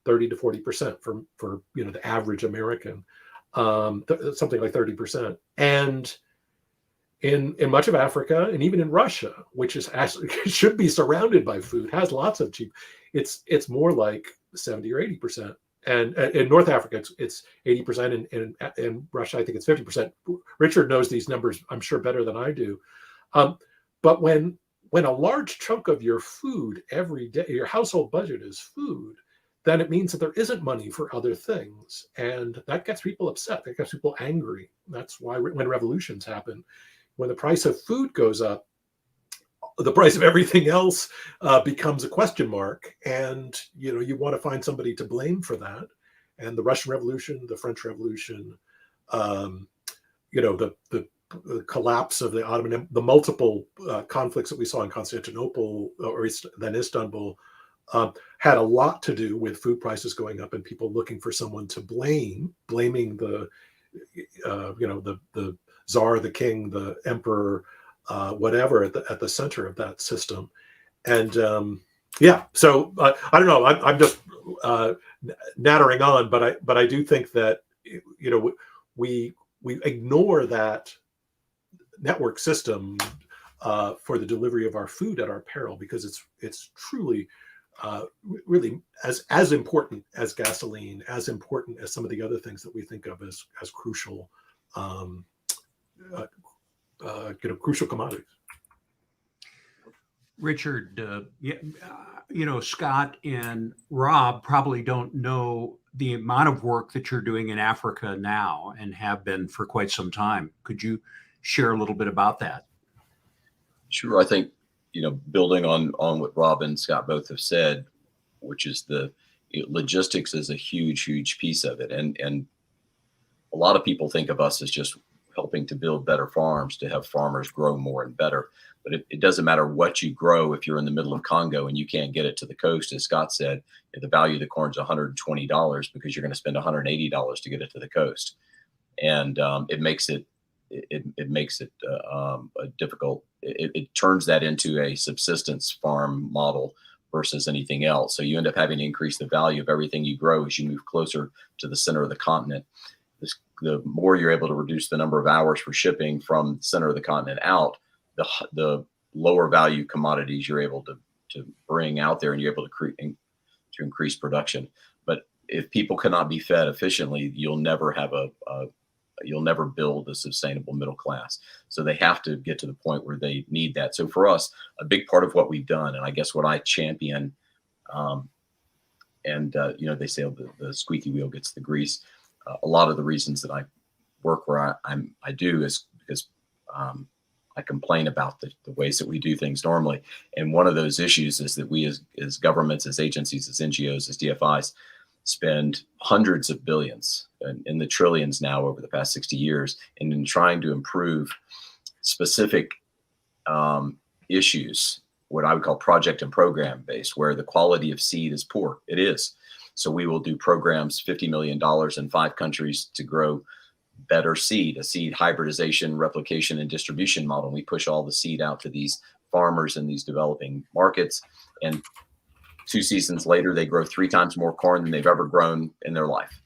[SPEAKER 2] 30 to 40% for the average American, something like 30%. And in much of Africa and even in Russia, which is actually should be surrounded by food, has lots of cheap, it's more like 70 or 80%. And in North Africa, it's 80%. In Russia, I think it's 50%. Richard knows these numbers, I'm sure, better than I do. But when a large chunk of your food every day, your household budget is food, then it means that there isn't money for other things. And that gets people upset. That gets people angry. That's why when revolutions happen, when the price of food goes up, the price of everything else becomes a question mark, and you want to find somebody to blame for that. And the Russian Revolution, the French Revolution, the collapse of the Ottoman, the multiple conflicts that we saw in Constantinople or then Istanbul, had a lot to do with food prices going up and people looking for someone to blaming the czar, the king, the emperor, whatever at the center of that system. And so I don't know. I'm just nattering on, but I do think that we ignore that network system for the delivery of our food at our peril, because it's truly really as important as gasoline, as important as some of the other things that we think of as crucial. Crucial commodities.
[SPEAKER 1] Richard, Scott and Rob probably don't know the amount of work that you're doing in Africa now and have been for quite some time. Could you share a little bit about that?
[SPEAKER 4] Sure. I think, building on what Rob and Scott both have said, which is logistics is a huge piece of it. And a lot of people think of us as just helping to build better farms, to have farmers grow more and better. But it doesn't matter what you grow if you're in the middle of Congo and you can't get it to the coast. As Scott said, the value of the corn is $120 because you're going to spend $180 to get it to the coast, and it makes it difficult. It turns that into a subsistence farm model versus anything else. So you end up having to increase the value of everything you grow as you move closer to the center of the continent. The more you're able to reduce the number of hours for shipping from the center of the continent out, the lower value commodities you're able to bring out there, and you're able to increase production. But if people cannot be fed efficiently, you'll never build a sustainable middle class. So they have to get to the point where they need that. So for us, a big part of what we've done, and I guess what I champion, they say the squeaky wheel gets the grease. A lot of the reasons that I work where I do is because I complain about the ways that we do things normally. And one of those issues is that we as governments, as agencies, as NGOs, as DFIs, spend hundreds of billions in the trillions now over the past 60 years in trying to improve specific issues, what I would call project and program based, where the quality of seed is poor. It is. So we will do programs, $50 million in 5 countries to grow better seed, a seed hybridization, replication, and distribution model. We push all the seed out to these farmers in these developing markets. And 2 seasons later, they grow 3 times more corn than they've ever grown in their life.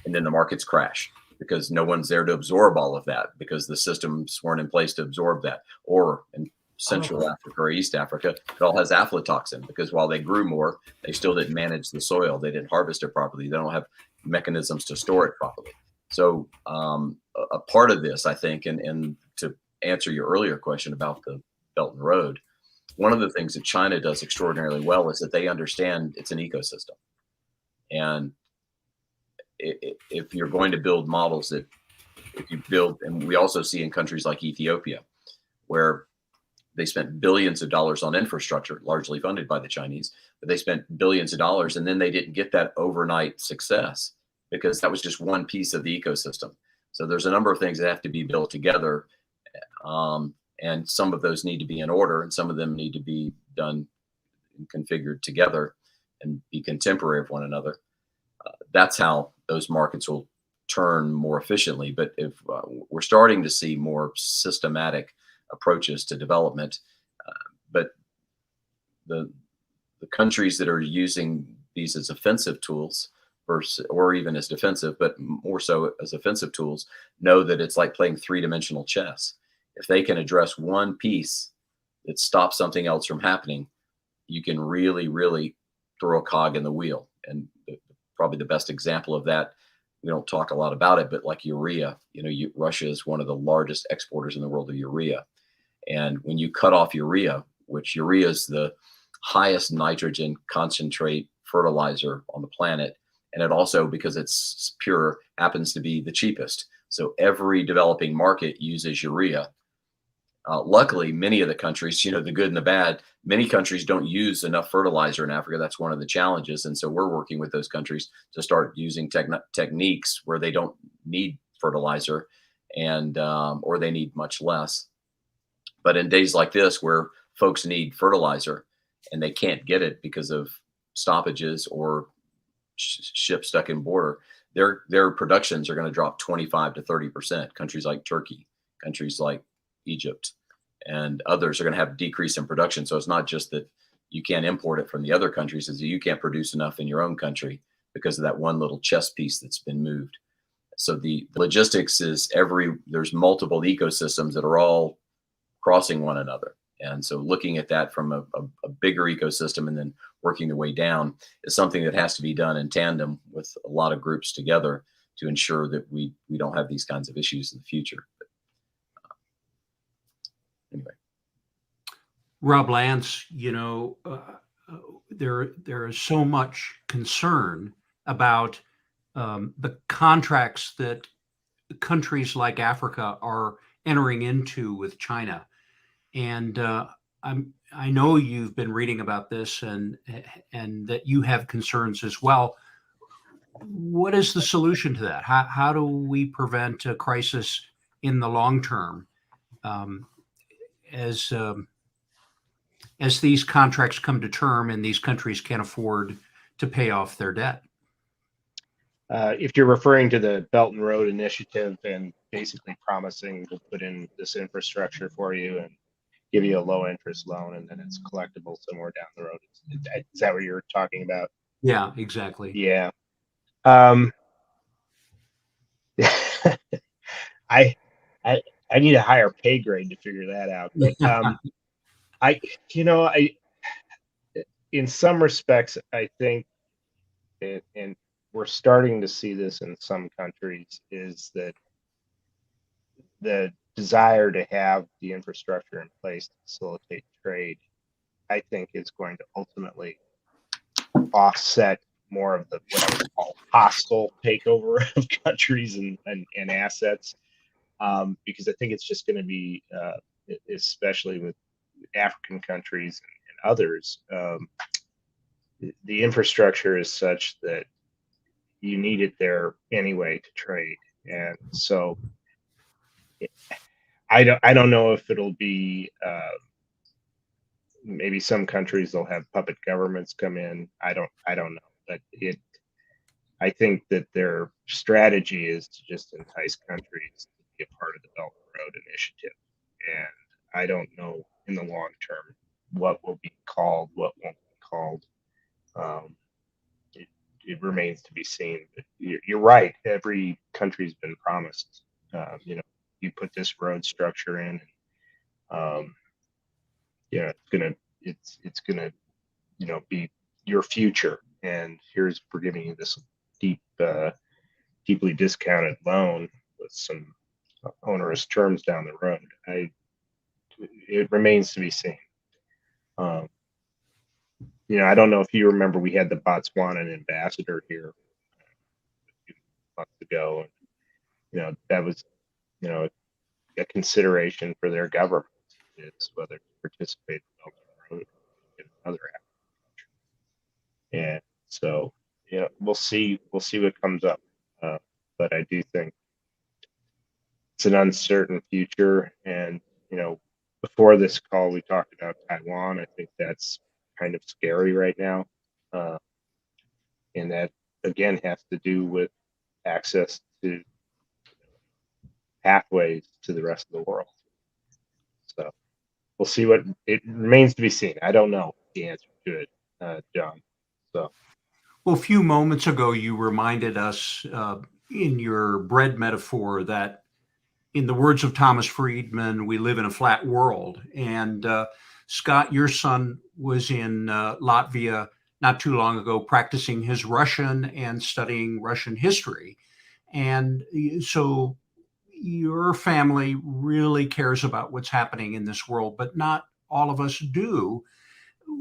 [SPEAKER 4] And then the markets crash because no one's there to absorb all of that, because the systems weren't in place to absorb that. Or in Central Africa or East Africa, it all has aflatoxin, because while they grew more, they still didn't manage the soil. They didn't harvest it properly. They don't have mechanisms to store it properly. So a part of this, I think, and to answer your earlier question about the Belt and Road, one of the things that China does extraordinarily well is that they understand it's an ecosystem. And if you're going to build models that if you build, and we also see in countries like Ethiopia, where they spent billions of dollars on infrastructure, largely funded by the Chinese, but they spent billions of dollars, and then they didn't get that overnight success because that was just one piece of the ecosystem. So there's a number of things that have to be built together, and some of those need to be in order, and some of them need to be done and configured together and be contemporary of one another. That's how those markets will turn more efficiently. But if we're starting to see more systematic approaches to development, but the countries that are using these as offensive tools versus, or even as defensive, but more so as offensive tools, know that it's like playing three-dimensional chess. If they can address one piece that stops something else from happening, you can really, really throw a cog in the wheel. And probably the best example of that, we don't talk a lot about it, but like urea, Russia is one of the largest exporters in the world of urea. And when you cut off urea, which urea is the highest nitrogen concentrate fertilizer on the planet, and it also, because it's pure, happens to be the cheapest. So every developing market uses urea. Luckily, many of the countries, the good and the bad, many countries don't use enough fertilizer in Africa. That's one of the challenges. And so we're working with those countries to start using techniques where they don't need fertilizer and or they need much less. But in days like this, where folks need fertilizer and they can't get it because of stoppages or ships stuck in border, their productions are going to drop 25 to 30%. Countries like Turkey, countries like Egypt, and others are going to have a decrease in production. So it's not just that you can't import it from the other countries, it's that you can't produce enough in your own country because of that one little chess piece that's been moved. So the logistics is there's multiple ecosystems that are all crossing one another. And so looking at that from a bigger ecosystem and then working the way down is something that has to be done in tandem with a lot of groups together to ensure that we don't have these kinds of issues in the future. Anyway,
[SPEAKER 1] Rob Lance, there is so much concern about the contracts that countries like Africa are entering into with China, and I know you've been reading about this, and that you have concerns as well. What is the solution to that? How do we prevent a crisis in the long term? As these contracts come to term and these countries can't afford to pay off their debt.
[SPEAKER 3] If you're referring to the Belt and Road Initiative and basically promising to put in this infrastructure for you and give you a low interest loan and then it's collectible somewhere down the road, is that what you're talking about?
[SPEAKER 1] Yeah, exactly.
[SPEAKER 3] Yeah. I need a higher pay grade to figure that out. But in some respects, I think, and we're starting to see this in some countries, is that the desire to have the infrastructure in place to facilitate trade, I think, is going to ultimately offset more of the what I would call hostile takeover of countries and assets, because I think it's just going to be, especially with African countries and others, the infrastructure is such that you need it there anyway to trade, and so I don't know if it'll be. Maybe some countries they'll have puppet governments come in. I don't know, but I think that their strategy is to just entice countries to be a part of the Belt and Road Initiative, and I don't know in the long term what will be called, what won't be called. It remains to be seen. But you're right. Every country's been promised. You put this road structure in. It's gonna be your future, and we're giving you this deeply discounted loan with some onerous terms down the road. It remains to be seen. I don't know if you remember, we had the Botswanan ambassador here a few months ago, and that was a consideration for their government. is, whether to participate in Belt and Road or in another agriculture. And so, we'll see what comes up. But I do think it's an uncertain future. And, before this call, we talked about Taiwan. I think that's kind of scary right now. And that, again, has to do with access to pathways to the rest of the world. So we'll see what it remains to be seen. I don't know the answer to it, John. So.
[SPEAKER 1] Well, a few moments ago, you reminded us in your bread metaphor that, in the words of Thomas Friedman, we live in a flat world. And Scott, your son was in Latvia not too long ago practicing his Russian and studying Russian history. And so your family really cares about what's happening in this world, but not all of us do.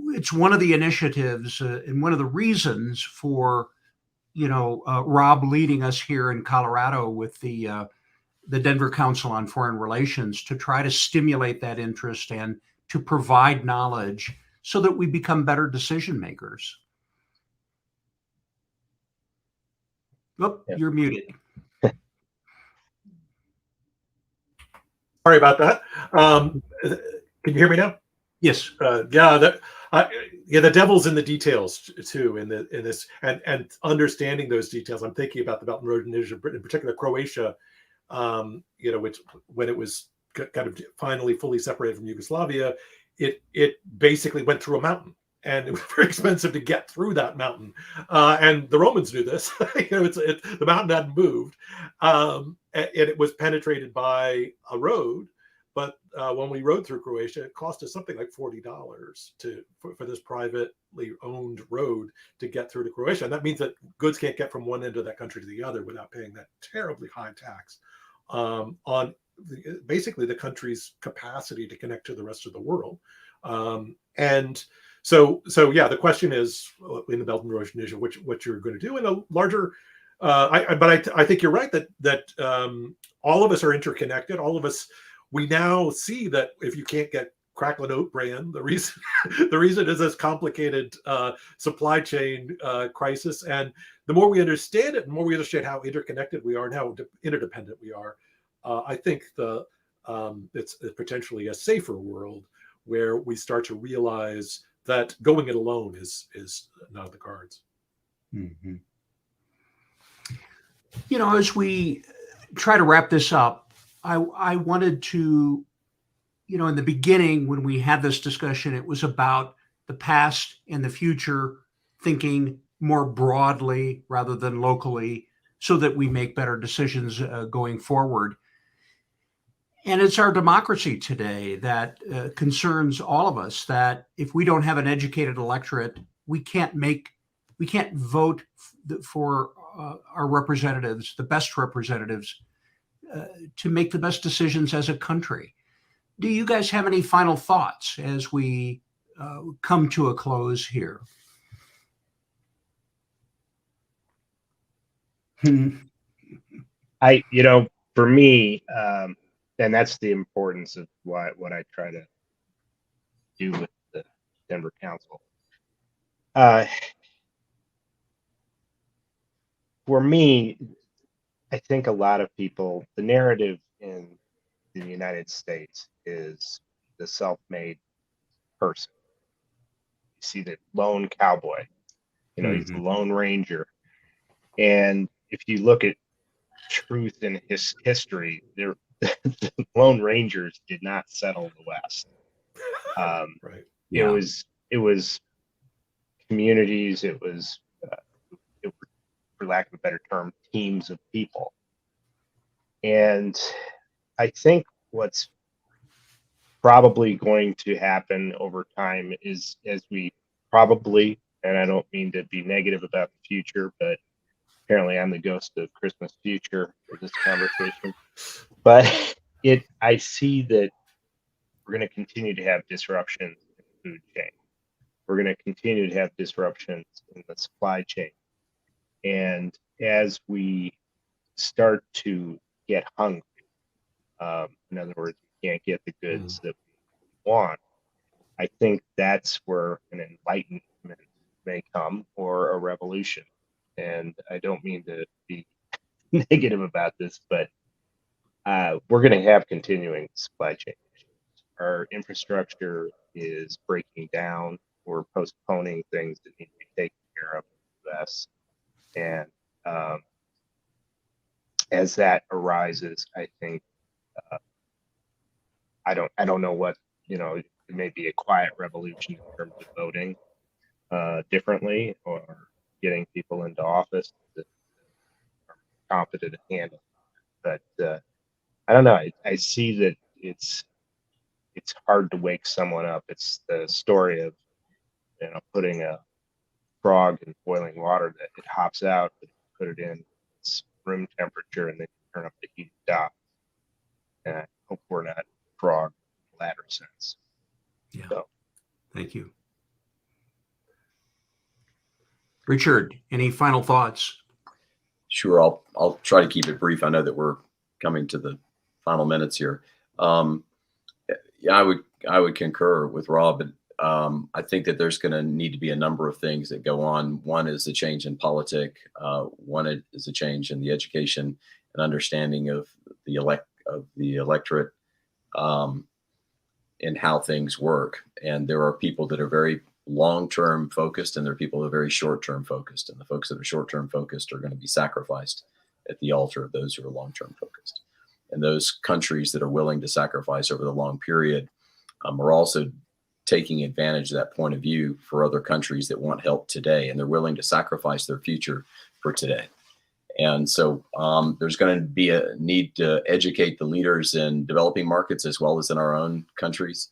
[SPEAKER 1] It's one of the initiatives and one of the reasons for, Rob leading us here in Colorado with the Denver Council on Foreign Relations to try to stimulate that interest and to provide knowledge so that we become better decision makers. Oh, you're muted.
[SPEAKER 2] Sorry about that. Can you hear me now?
[SPEAKER 1] Yes.
[SPEAKER 2] The devil's in the details too. In this and understanding those details, I'm thinking about the Belt and Road Initiative, in particular Croatia. Which when it was kind of finally fully separated from Yugoslavia, it basically went through a mountain, and it was very expensive to get through that mountain. And the Romans knew this. The mountain hadn't moved, and it was penetrated by a road. But when we rode through Croatia, it cost us something like $40 for this privately owned road to get through to Croatia. And that means that goods can't get from one end of that country to the other without paying that terribly high tax on basically the country's capacity to connect to the rest of the world. And so the question is, in the Belt and Road Initiative, what you're going to do in a larger. I think you're right that all of us are interconnected. All of us. We now see that if you can't get Cracklin Oat Bran, the reason is this complicated supply chain crisis. And the more we understand it, the more we understand how interconnected we are and how interdependent we are. I think it's potentially a safer world where we start to realize that going it alone is not the cards.
[SPEAKER 1] Mm-hmm. As we try to wrap this up, I wanted to, in the beginning, when we had this discussion, it was about the past and the future, thinking more broadly rather than locally so that we make better decisions going forward. And it's our democracy today that concerns all of us, that if we don't have an educated electorate, we can't vote for our representatives, the best representatives, to make the best decisions as a country. Do you guys have any final thoughts as we come to a close here?
[SPEAKER 3] For me, and that's the importance of what I try to do with the Denver Council. For me, I think a lot of people, the narrative in the United States is the self-made person. You see the lone cowboy, he's the Lone Ranger. And if you look at truth in his history, the Lone Rangers did not settle the West.
[SPEAKER 2] Right.
[SPEAKER 3] Yeah. It was communities. It was, for lack of a better term, teams of people. And I think what's probably going to happen over time is, as we probably, and I don't mean to be negative about the future, but apparently I'm the ghost of Christmas future for this conversation. But I see that we're going to continue to have disruptions in the food chain. We're going to continue to have disruptions in the supply chain. And as we start to get hungry, in other words, we can't get the goods that want, I think that's where an enlightenment may come, or a revolution. And I don't mean to be negative about this, but we're going to have continuing supply chain issues. Our infrastructure is breaking down. We're postponing things that need to be taken care of in the US. And as that arises, I think I don't know what, it may be a quiet revolution in terms of voting differently, or getting people into office that are competent to handle. But I don't know. I see that it's hard to wake someone up. It's the story of putting a frog in boiling water that it hops out, but put it in its room temperature and then turn up the heat top. And I hope we're not frog in the latter sense.
[SPEAKER 1] Yeah.
[SPEAKER 3] So.
[SPEAKER 1] Thank you. Richard, any final thoughts?
[SPEAKER 4] Sure, I'll try to keep it brief. I know that we're coming to the final minutes here. Yeah, I would concur with Rob, but I think that there's going to need to be a number of things that go on. One is a change in politic. One is a change in the education and understanding of the electorate and how things work. And there are people that are very long-term focused, and there are people that are very short-term focused. And the folks that are short-term focused are going to be sacrificed at the altar of those who are long-term focused. And those countries that are willing to sacrifice over the long period are also taking advantage of that point of view for other countries that want help today, and they're willing to sacrifice their future for today. And so there's going to be a need to educate the leaders in developing markets as well as in our own countries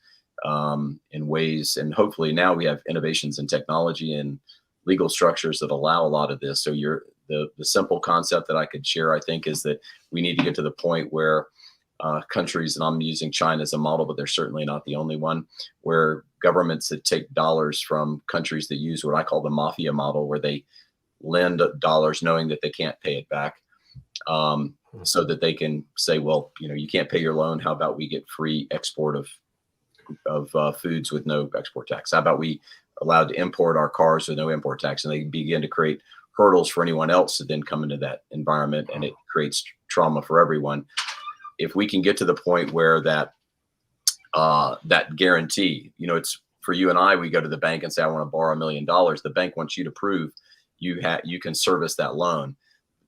[SPEAKER 4] in ways. And hopefully now we have innovations in technology and legal structures that allow a lot of this. So the simple concept that I could share, I think, is that we need to get to the point where countries, and I'm using China as a model, but they're certainly not the only one, where governments that take dollars from countries that use what I call the mafia model, where they lend dollars knowing that they can't pay it back, so that they can say, well, you can't pay your loan. How about we get free export of foods with no export tax? How about we allowed to import our cars with no import tax? And they begin to create hurdles for anyone else to then come into that environment, and it creates trauma for everyone. If we can get to the point where that guarantee, it's for you and I, we go to the bank and say, I want to borrow $1 million. The bank wants you to prove you can service that loan.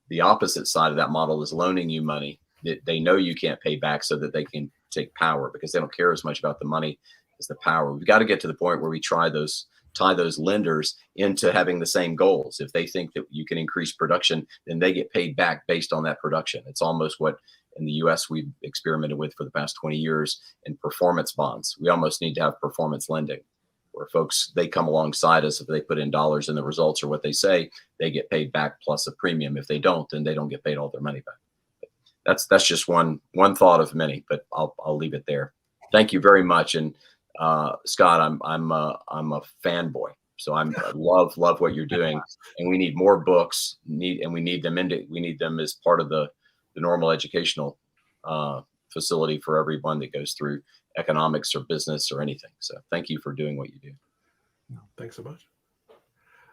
[SPEAKER 4] The opposite side of that model is loaning you money that they know you can't pay back, so that they can take power, because they don't care as much about the money as the power. We've got to get to the point where we tie those lenders into having the same goals. If they think that you can increase production, then they get paid back based on that production. It's almost what in the US we've experimented with for the past 20 years in performance bonds. We almost need to have performance lending, where folks, they come alongside us. If they put in dollars and the results are what they say, they get paid back plus a premium. If they don't, then they don't get paid all their money back. That's just one thought of many, but I'll leave it there. Thank you very much. And Scott, I'm a fanboy. So I love what you're doing, and we need more books. We need them as part of the normal educational facility for everyone that goes through economics or business or anything. So thank you for doing what you do.
[SPEAKER 2] Thanks so much.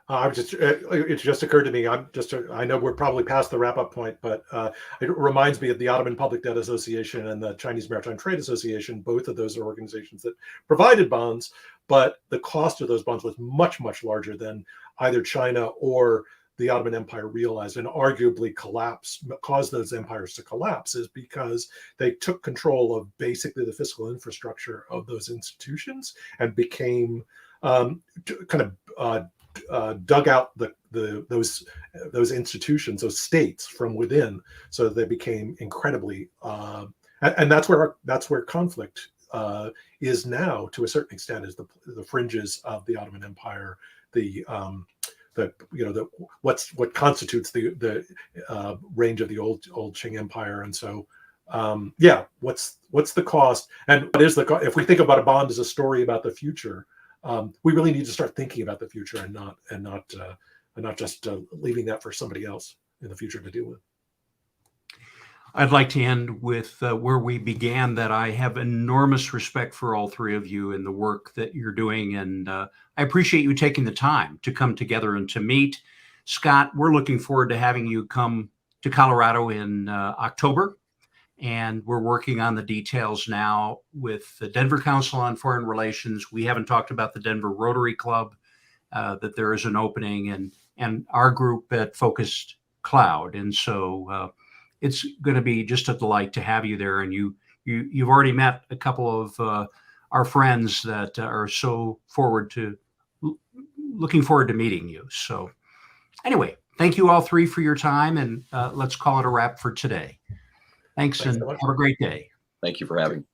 [SPEAKER 2] It just occurred to me. I know we're probably past the wrap up point, but it reminds me of the Ottoman Public Debt Association and the Chinese Maritime Trade Association. Both of those are organizations that provided bonds, but the cost of those bonds was much, much larger than either China or the Ottoman Empire realized, and arguably caused those empires to collapse, is because they took control of basically the fiscal infrastructure of those institutions and became dug out those institutions, those states from within, so that they became incredibly and that's where conflict is now, to a certain extent, is the fringes of the Ottoman Empire, what constitutes the range of the old Qing Empire. And so what's the cost, and what is the cost? If we think about a bond as a story about the future, we really need to start thinking about the future, and not just leaving that for somebody else in the future to deal with.
[SPEAKER 1] I'd like to end with where we began, that I have enormous respect for all three of you and the work that you're doing. And I appreciate you taking the time to come together and to meet. Scott, we're looking forward to having you come to Colorado in October. And we're working on the details now with the Denver Council on Foreign Relations. We haven't talked about the Denver Rotary Club, that there is an opening, and our group at Focused Cloud. And so it's going to be just a delight to have you there. And you've already met a couple of our friends that are so looking forward to meeting you. So anyway, thank you all three for your time, and let's call it a wrap for today. Thanks and
[SPEAKER 2] so much.
[SPEAKER 1] have a great day.
[SPEAKER 4] Thank you for having me.